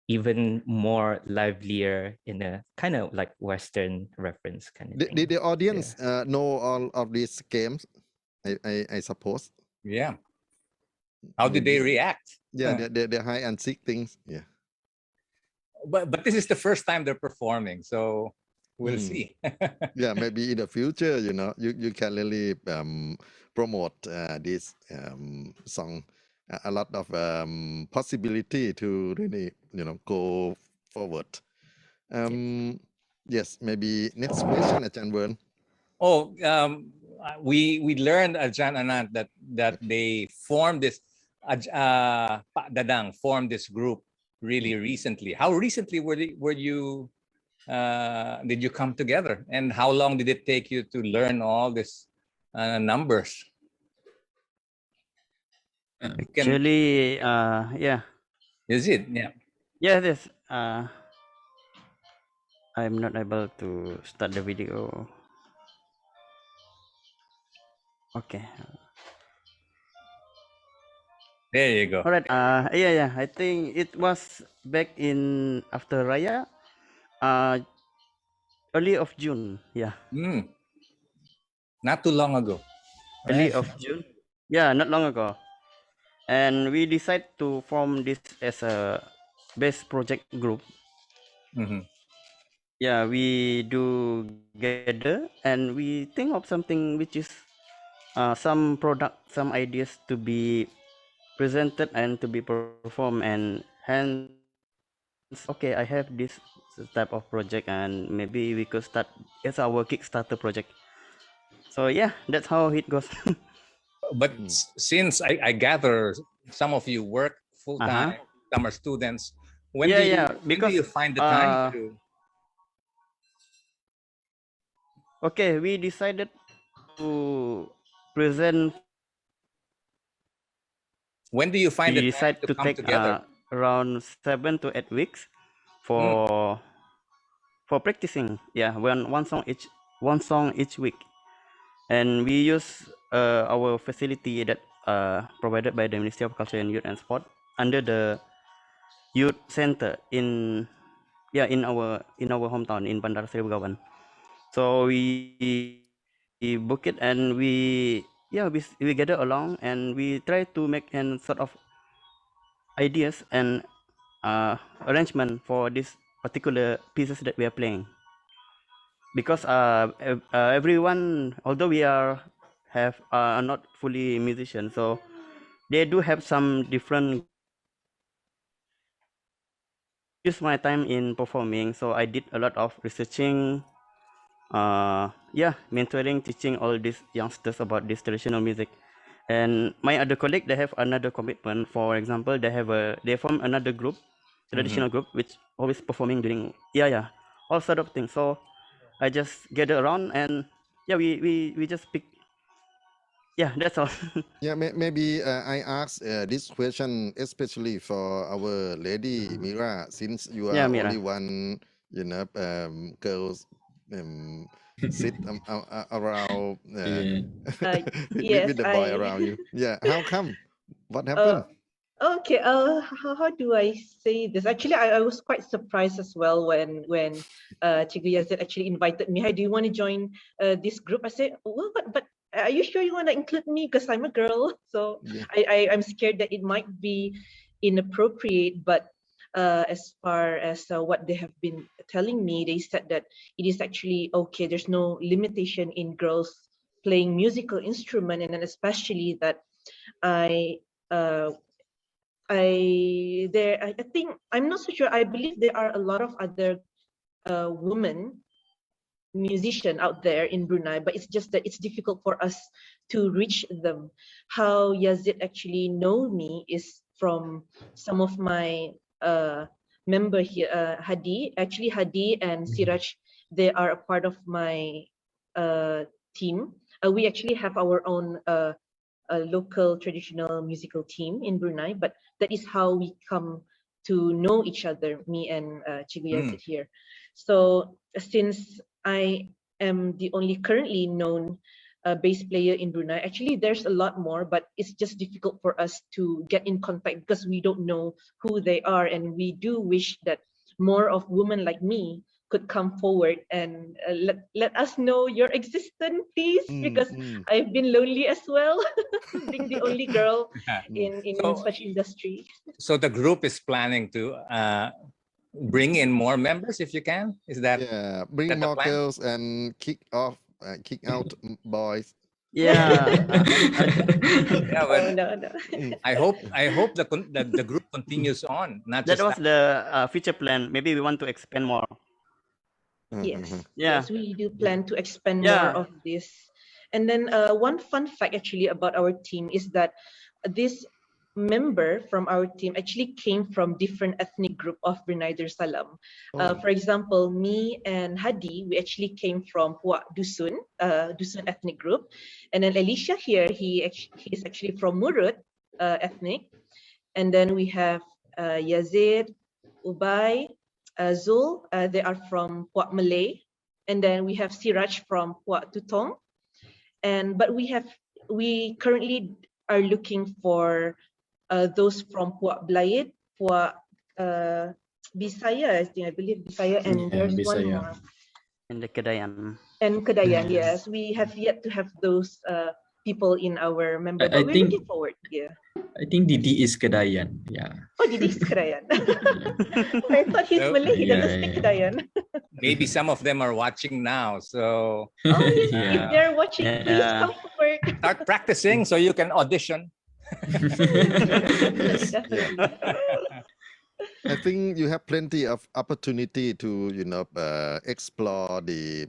even more livelier in a kind of like Western reference kind of thing. Did the audience know all of these games? I suppose. Yeah. How did they react? Yeah, the high and seek things. Yeah. But this is the first time they're performing, so we'll see. Yeah, maybe in the future, you can really promote this song. A lot of possibility to really, go forward. Yes, maybe next question, Ajarn Vern. Oh, we learned, Ajarn Anant, that they formed this, Dadang formed this group really recently. How recently did you come together, and how long did it take you to learn all these numbers? Actually, yeah. Is it? Yeah. Yeah, it is. I'm not able to start the video. Okay. There you go. All right. Yeah. I think it was back in after Raya, early of June. Yeah. Not too long ago. Early of June. Yeah, not long ago. And we decided to form this as a best project group. Yeah, we do gather and we think of something which is some product, some ideas to be presented and to be performed, and hence, okay, I have this type of project and maybe we could start as our Kickstarter project. So yeah, that's how it goes. But since I gather some of you work full-time, some are students, when do you find the time to? Okay, we decided to present. When do you find the time to come take together? Around 7 to 8 weeks for practicing. Yeah, one song each week, and we use our facility that provided by the Ministry of Culture and Youth and Sport under the youth center in our hometown in Bandar Seri Begawan. So we book it and we gather along and we try to make an sort of ideas and arrangement for this particular pieces that we are playing, because everyone, although we are not fully musicians, so they do have some different. Use my time in performing, so I did a lot of researching, mentoring, teaching all these youngsters about this traditional music. And my other colleague, they have another commitment. For example, they form another group, traditional group, which always performing during all sort of things. So I just gather around and we just pick. Yeah, that's all. Maybe I ask this question especially for our lady Mira, since you are Mira. only one, girls sit around with the boy around you. Yeah, how come? What happened? Okay, how do I say this? Actually, I was quite surprised as well when Cikgu Yazid actually invited me. Hey, do you want to join this group? I said, well, but are you sure you want to include me? Because I'm a girl. So I'm scared that it might be inappropriate. But as far as what they have been telling me, they said that it is actually okay. There's no limitation in girls playing musical instrument, and then especially that I think, I'm not so sure. I believe there are a lot of other women musician out there in Brunei, but it's just that it's difficult for us to reach them. How Yazid actually know me is from some of my member here, Hadi. Actually, Hadi and Siraj, they are a part of my team. We actually have our own a local traditional musical team in Brunei, but that is how we come to know each other, me and Cikgu Yazid here. So since I am the only currently known bass player in Brunei, actually there's a lot more, but it's just difficult for us to get in contact because we don't know who they are, and we do wish that more of women like me could come forward and let us know your existence, please, because I've been lonely as well, being the only girl in such industry. So the group is planning to bring in more members if you can. Is that bring more girls and kick out boys? Yeah. But no. I hope the group continues on. Not That just was the future plan. Maybe we want to expand more. Yes. Yeah. Yes, we do plan to expand more of this. And then one fun fact actually about our team is that this member from our team actually came from different ethnic group of Brunei Darussalam. For example, me and Hadi, we actually came from Puak Dusun ethnic group. And then Elisha here, he is actually from Murut ethnic. And then we have Yazid, Ubai, Zul, they are from Puak Malay. And then we have Siraj from Puak Tutong. But we currently are looking for those from Puak Blayid, Puak Bisaya, I believe Bisaya, and there's one more. And the Kedayan. And Kedayan, yes. We have yet to have those people in our member, but we're looking forward. Yeah. I think Didi is Kedayan. Yeah. Oh, Didi is Kedayan. I thought he's So- Malay. He Yeah, doesn't speak yeah. Kedayan. Maybe some of them are watching now. So Oh, yes. Yeah. If they're watching, please Yeah. come for work. start practicing so you can audition. Definitely. I think you have plenty of opportunity to explore the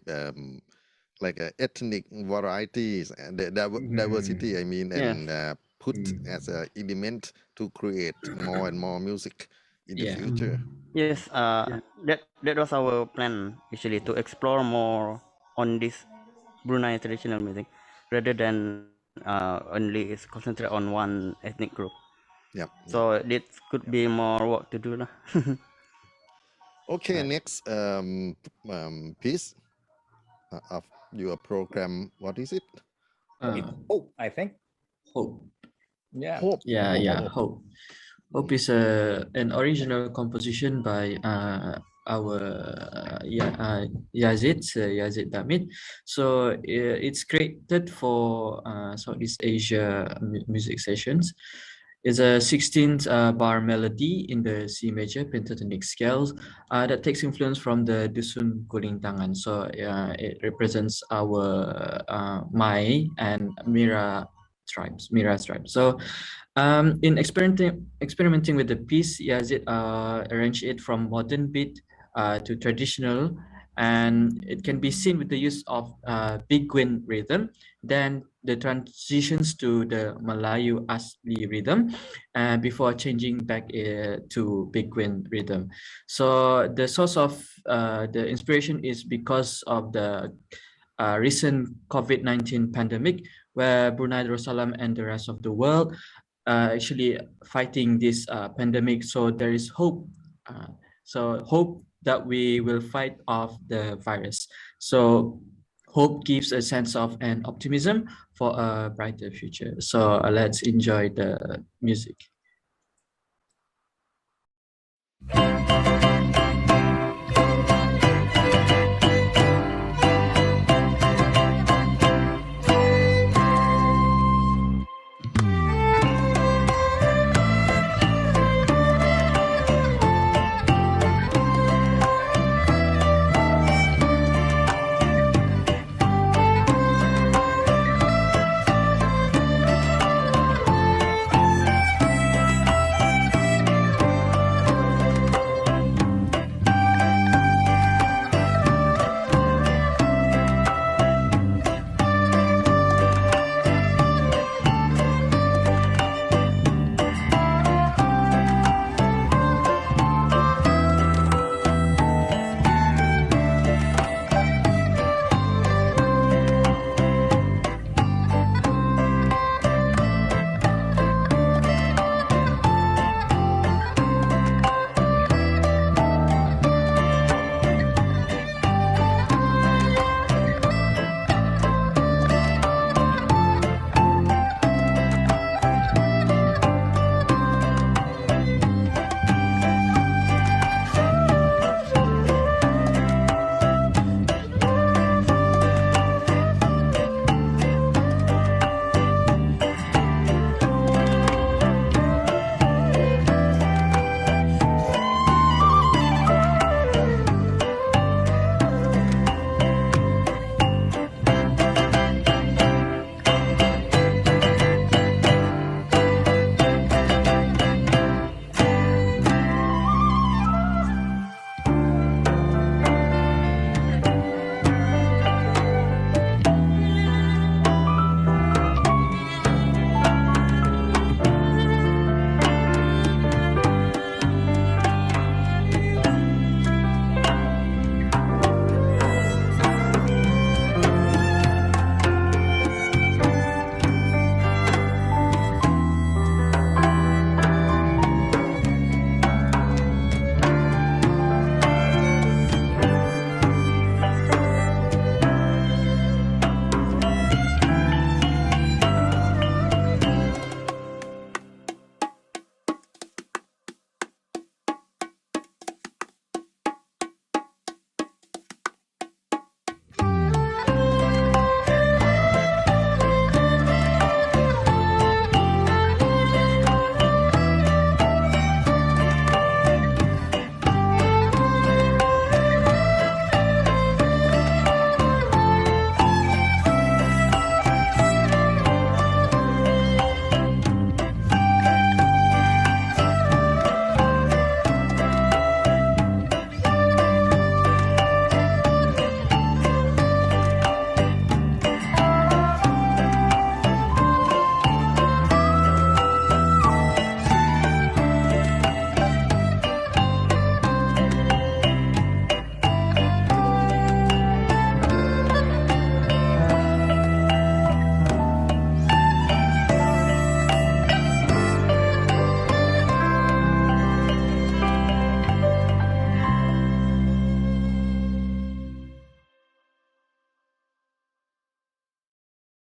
like ethnic varieties and the diversity. I mean, and put as an element to create more and more music in the Yeah. future. Yes, that was our plan actually, to explore more on this Brunei traditional music rather than only is concentrate on one ethnic group. Yeah. So this could be more work to do lah. Okay. Next piece of your program. What is it? Hope, I think. Hope. Yeah. Hope. Yeah, yeah, Hope. Hope is an original composition by our Yazid Damit. So it's created for Southeast Asia music sessions. It's a 16th bar melody in the C major pentatonic scales that takes influence from the Dusun Kuling Tangan. So it represents our Mai and Mira tribes. So in experimenting with the piece, Yazid arranged it from modern beat to traditional, and it can be seen with the use of big wind rhythm, then the transitions to the Melayu Asli rhythm, before changing back to big wind rhythm. So the source of the inspiration is because of the recent COVID-19 pandemic, where Brunei Darussalam and the rest of the world actually fighting this pandemic. So there is hope. So hope that we will fight off the virus. So hope gives a sense of an optimism for a brighter future. So let's enjoy the music.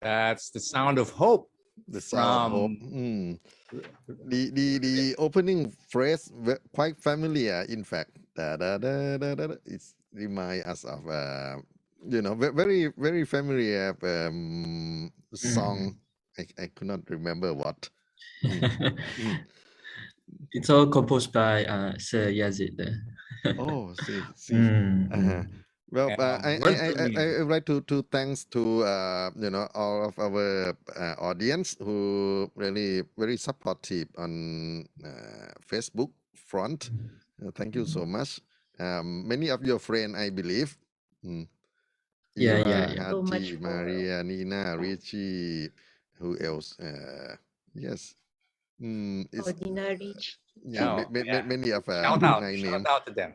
That's the sound of hope. The sound of hope. The opening phrase quite familiar. In fact, da, da, da, da, da, it reminds us of very very familiar song. I could not remember what. It's all composed by Sir Yazid. Oh, see. Well, Yeah, I would like to thanks to all of our audience who really very supportive on Facebook front. Thank you so much. Many of your friends, I believe. Yeah. So much Hadi, Maria, Nina, Richie, who else? Yes. It's Dina Rich. many of shout name. out to them.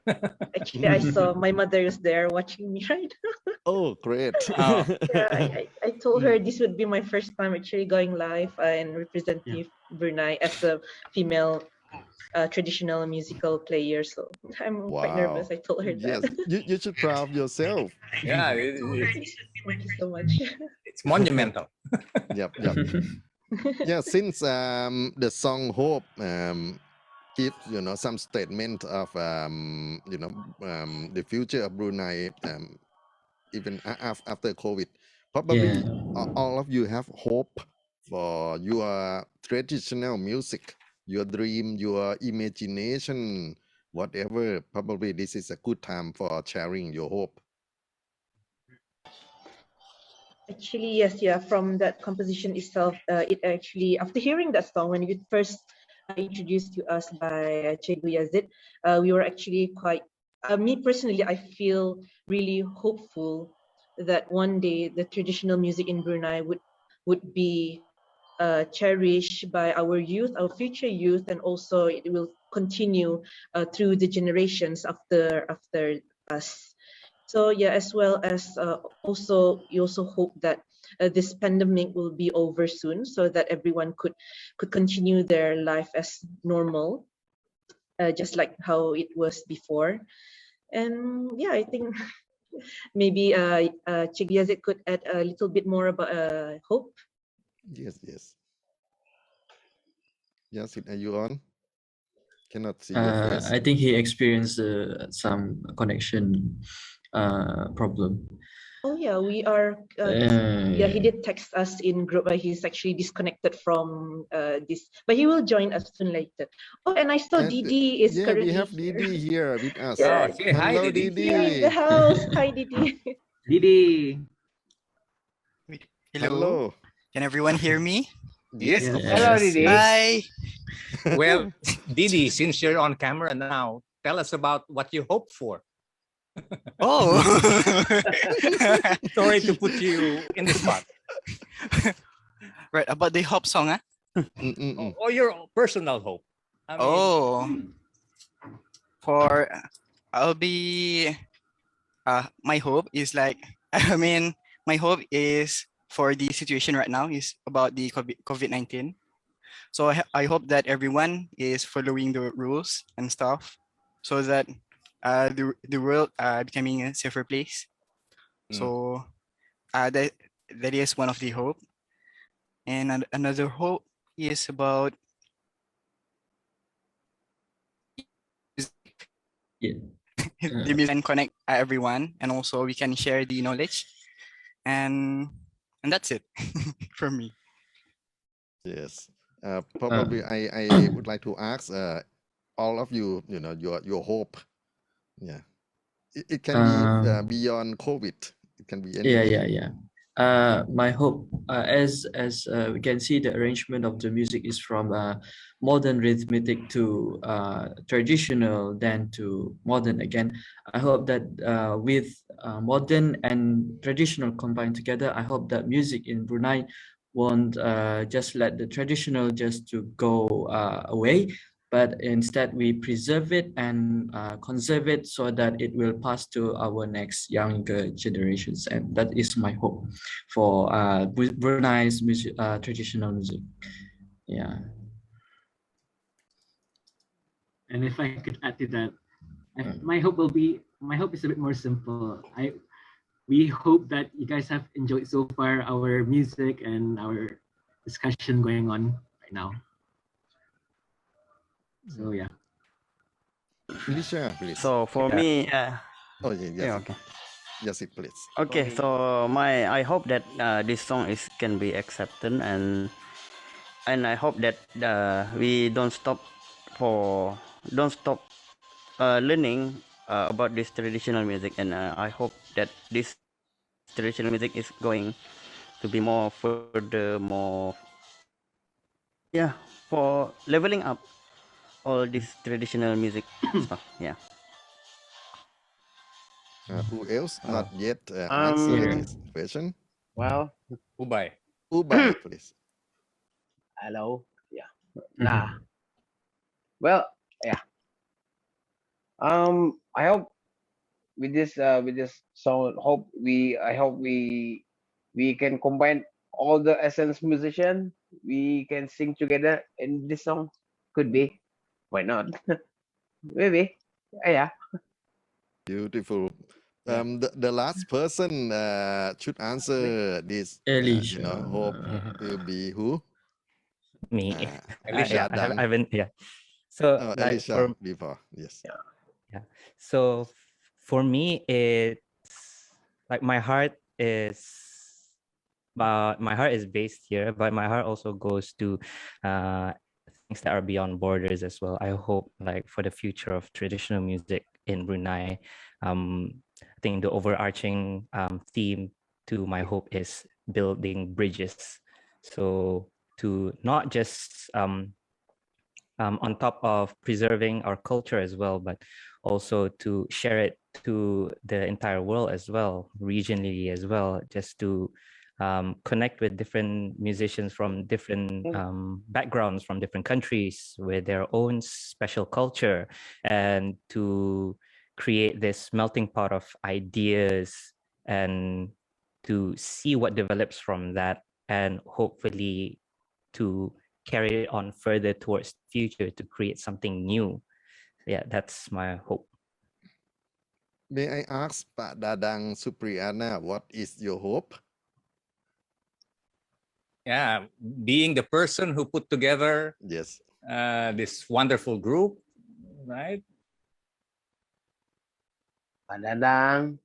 Actually, I saw my mother is there watching me right now. Oh, great. Oh. Yeah, I told her this would be my first time actually going live and representing Brunei as a female traditional musical player. So I'm quite nervous. I told her Yes, that. you should proud of yourself. Yeah, Thank you so much. it's monumental. Yep. Yeah, since the song Hope gives some statement of the future of Brunei even after COVID. Probably all of you have hope for your traditional music, your dream, your imagination, whatever. Probably this is a good time for sharing your hope. Actually, yes, yeah. From that composition itself, it actually, after hearing that song, when it first introduced to us by Cikgu Yazid, we were actually quite. Me personally, I feel really hopeful that one day the traditional music in Brunei would be cherished by our youth, our future youth, and also it will continue through the generations after us. So yeah, as well as we also hope that this pandemic will be over soon, so that everyone could continue their life as normal, just like how it was before. And yeah, I think maybe Cikgu Yazid could add a little bit more about hope. Yes. Yazid, are you on? Cannot see your face. I think he experienced some connection problem. Oh yeah, we are. He did text us in group. He's actually disconnected from this, but he will join us soon later. Oh, and I saw Didi is currently we have here. Didi here with us. Yeah. Say hi, Hello, Didi. Didi. Here in the house. Hi, Didi. Didi. Hello. Can everyone hear me? Yes. Hello, Didi. Hi. Well, Didi, since you're on camera now, tell us about what you hope for. Oh. Sorry to put you in the spot. Right, about the hope song, huh? Or your personal hope. I mean, my hope is my hope is for the situation right now is about the COVID-19. So I hope that everyone is following the rules and stuff so that the world becoming a safer place. So that is one of the hope. And another hope is about the music can connect everyone, and also we can share the knowledge, and that's it from me. Yes. Probably I would like to ask all of you, your hope. Yeah. It can be beyond COVID. It can be anything. Yeah. My hope, as we can see, the arrangement of the music is from modern rhythmic to traditional, then to modern again. I hope that with modern and traditional combined together, I hope that music in Brunei won't just let the traditional just to go away, but instead we preserve it and conserve it so that it will pass to our next younger generations. And that is my hope for Brunei's music, traditional music. Yeah. And if I could add to that, my hope is a bit more simple. we hope that you guys have enjoyed so far our music and our discussion going on right now. So yeah. Elisha, please. So for me, Oh yeah, yes. yeah, okay. Yes, please. Okay, so I hope that this song can be accepted, and I hope that we don't stop learning about this traditional music, and I hope that this traditional music is going to be more for leveling up all this traditional music stuff. Yeah. Who else not yet answered this question? Well, Ubai. Ubai, please. Hello. Yeah. Nah. Well, yeah. I hope with this song, I hope we can combine all the Essence musician. We can sing together in this song. Could be. Why not? Maybe. Yeah. Beautiful. The last person should answer this. Elisha. Hope will be who? Me. Elisha. I've been, yeah. So like Elisha before, yes. Yeah. So for me, it's like my heart is based here, but my heart also goes to things that are beyond borders as well. I hope like for the future of traditional music in Brunei, I think the overarching theme to my hope is building bridges. So to not just on top of preserving our culture as well, but also to share it to the entire world as well, regionally as well, just to connect with different musicians from different backgrounds, from different countries with their own special culture, and to create this melting pot of ideas and to see what develops from that, and hopefully to carry it on further towards the future to create something new. Yeah, that's my hope. May I ask Pak Dadang, Supriatna, what is your hope? Yeah, being the person who put together this wonderful group, right? Pak Dadang.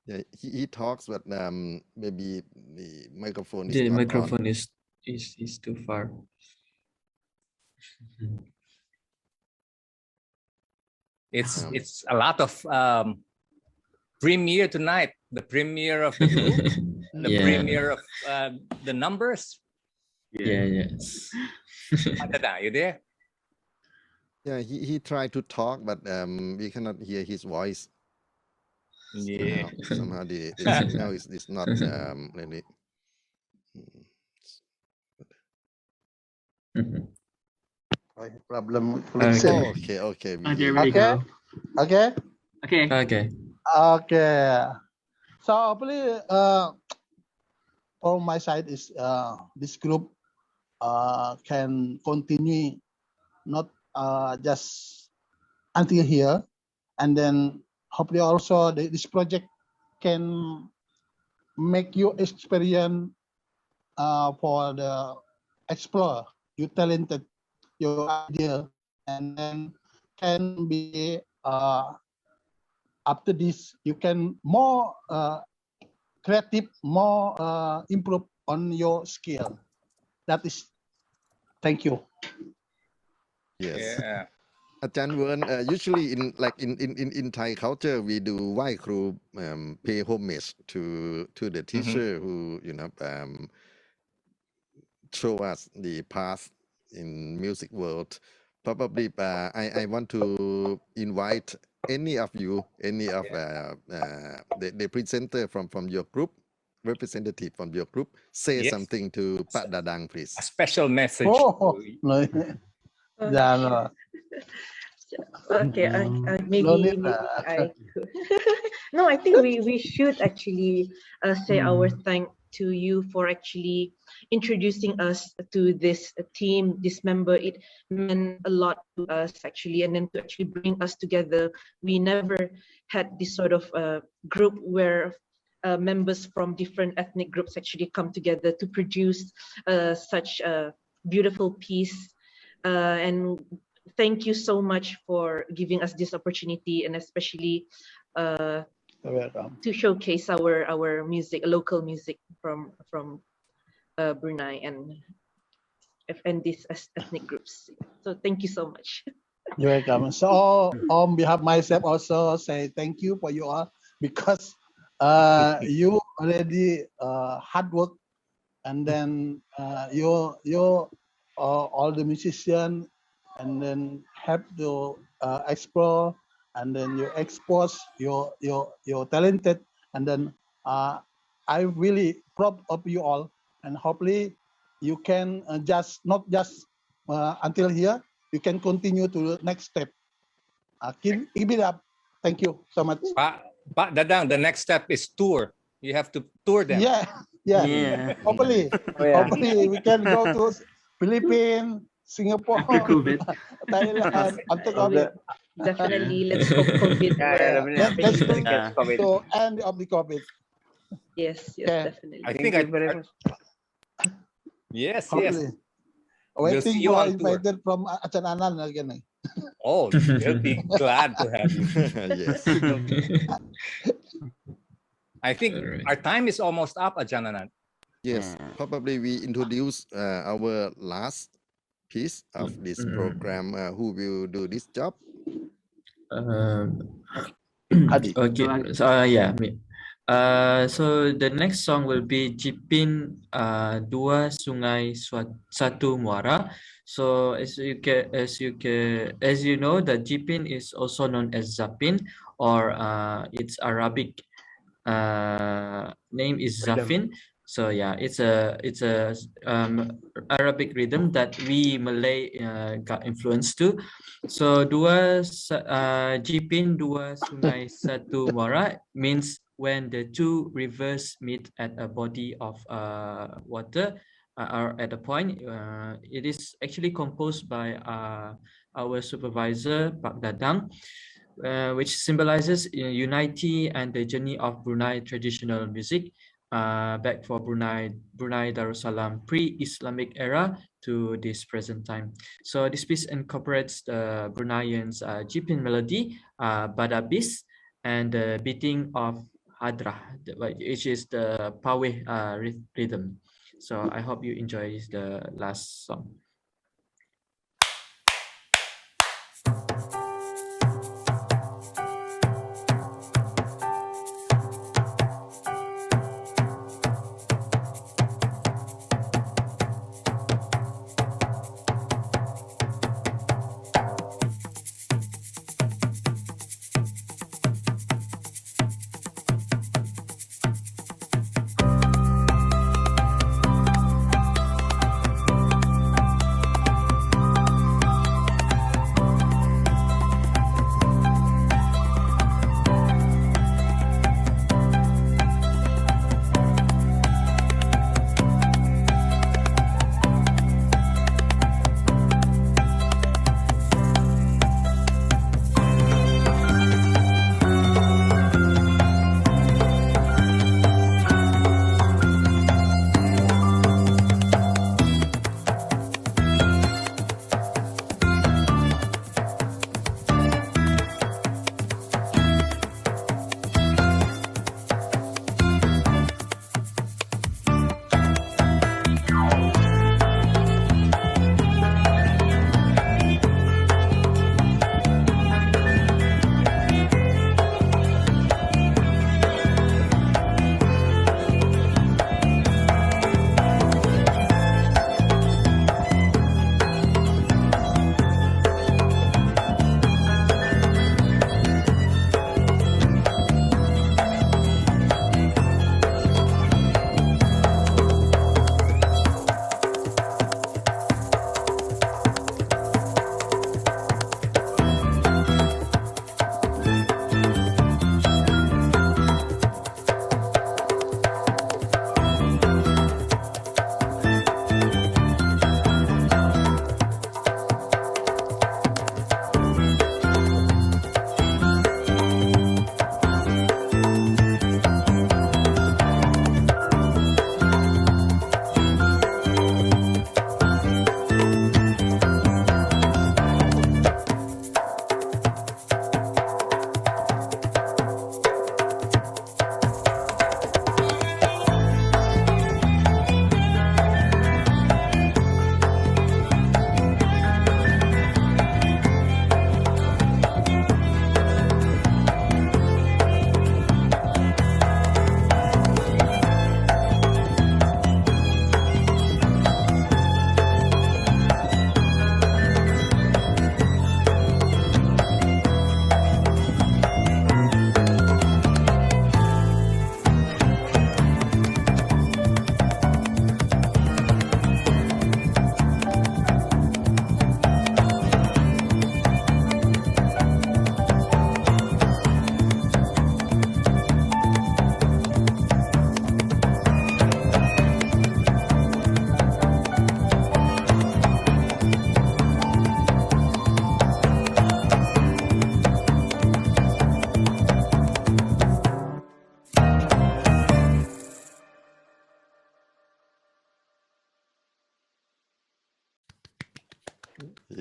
Yeah, he talks, but maybe the microphone is The not microphone on. is too far. It's a lot of premiere tonight. The premiere of the group, the premiere of the numbers. Yes. Dadang, you there? Yeah, he tried to talk, but we cannot hear his voice. Yeah. Somehow the signal is not really. Problem. Okay. There we go. Okay. So hopefully, from my side is this group can continue, not just until here, and then hopefully also this project can make you experience for the explore you talented your idea, and then can be after this you can more creative, more improve on your skill. That is, thank you. Yes. Yeah. Ajarn Vern, usually in Thai culture we do Wai Kru, pay homage to the teacher who show us the path in music world. Probably I want to invite any of you, any of the presenter from your group, representative from your group, say something to Pak Dadang, please. A special message. Okay, maybe I could. No, I think we should actually say our thank to you for actually introducing us to this team, this member. It meant a lot to us actually, and then to actually bring us together. We never had this sort of group where members from different ethnic groups actually come together to produce such a beautiful piece. And thank you so much for giving us this opportunity, and especially to showcase our music, local music from Brunei and these ethnic groups. So thank you so much. You're welcome. So on behalf of myself also say thank you for you all, because you already hard work, and then you all the musicians, and then have to explore, and then you expose your talented, and then I really proud of you all, and hopefully you can not just until here, you can continue to the next step. Keep it up. Thank you so much. Pak Dadang, the next step is tour. You have to tour them. Yeah. Hopefully we can go to Philippines, Singapore, Thailand, after COVID. Definitely, let's hope COVID. Let's go to end of the COVID. Yes, definitely. I think yes. Hopefully. We'll see Waiting you for on tour. invited from Ajarn Anant again. Oh, they'll be glad to have you. Yes. I think our time is almost up, Ajarn Anant. Yes, probably we introduce our last piece of this program. Who will do this job? Hadi. Okay, so me. So the next song will be Jipin Dua Sungai Satu Muara. So as you know, the Jipin is also known as Zapin, or its Arabic name is Zafin. So yeah, it's a Arabic rhythm that we Malay got influence to. So Jipin Dua Sungai Satu Muara means when the two rivers meet at a body of water or at a point. It is actually composed by our supervisor, Pak Dadang, which symbolizes unity and the journey of Brunei traditional music back for Brunei Darussalam pre-Islamic era to this present time. So this piece incorporates the Bruneians' Jipin melody, Badabis, and the beating of Hadrah, which is the Paweh rhythm. So I hope you enjoy the last song.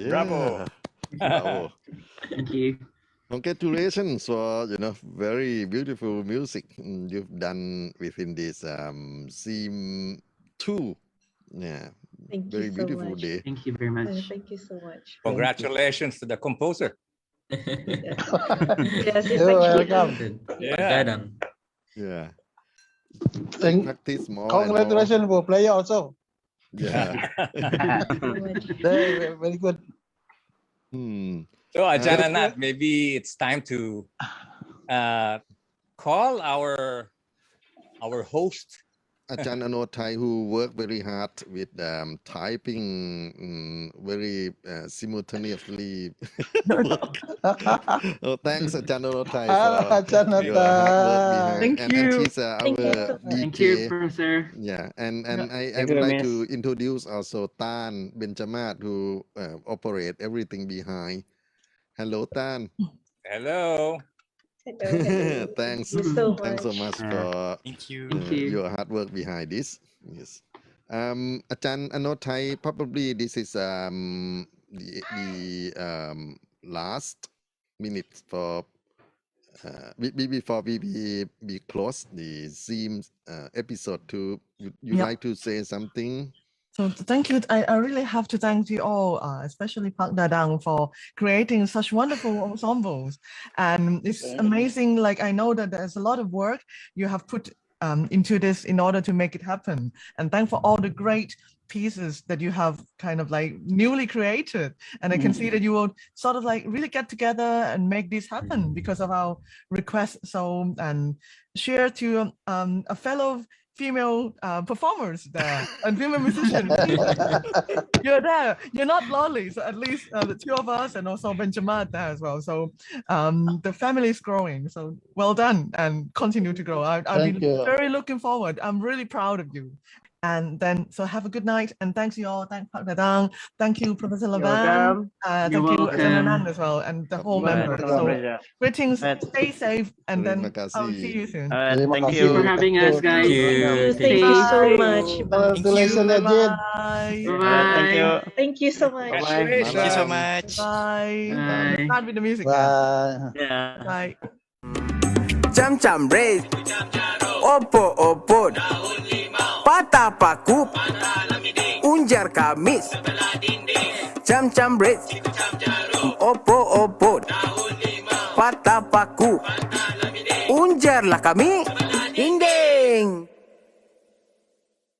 Bravo. Bravo. Thank you. Congratulations for very beautiful music you've done within this SEAMS 2. Yeah, Thank very you so beautiful much. day. Thank you very much. Thank you so much. Congratulations to the composer. Yes, it's You're actually welcome. Yeah. Dadang. Yeah. Thank- Practice more. Congratulations for player also. Yeah. so much. Very, very good. So Ajarn and Anant, maybe it's time to call our host. Ajarn Anothai, who worked very hard with typing very simultaneously. Oh, thanks, Ajarn Anothai, Ajarn for your hard work Anothai. behind. Thank And you. he's Thank you our so much. Thank you, DJ. Professor. Yeah, and I Thank would you, like Ramesh. to introduce also Tan Benjamart, who operate everything behind. Hello, Tan. Hello. Hello. Thanks. Thank you so Thanks so much for Thank you. Thank you. your hard work behind this. Yes. Ajarn Anothai, probably this is the last minute for before we close the SEAMS episode 2. Would you Yeah. like to say something? So thank you. I really have to thank you all, especially Pak Dadang, for creating such wonderful ensembles. And it's amazing. Like, I know that there's a lot of work you have put into this in order to make it happen. And thank for all the great pieces that you have kind of like newly created. And I can see that you will sort of like really get together and make this happen because of our request. So, and share to a fellow female performers there and female musicians. You're there. You're not lonely. So at least the two of us and also Benjamart there as well. So the family is growing. So well done and continue to grow. I've Thank been you. very looking forward. I'm really proud of you. And then, so have a good night and thanks you all. Thank Pak Dadang. Thank you, Professor LaVerne. welcome. Thank You're you, welcome. Anant as well, and the whole members. So Pleasure. greetings, Right. stay safe, and Terima then I'll see you soon. Alright, Terima thank Thank you you. for having us, guys. Thank you so much. Bye. Congratulations, Yazid. Bye. Alright, thank you. Thank you so much. Bye-bye. Thank you so much. Bye. Bye. Start with the music now. Bye. Yeah. Bye. Cam-cam race, opo-opo, patah paku, unjar kamis, cam-cam race, opo-opo, patah paku, unjarlah kami, dinding.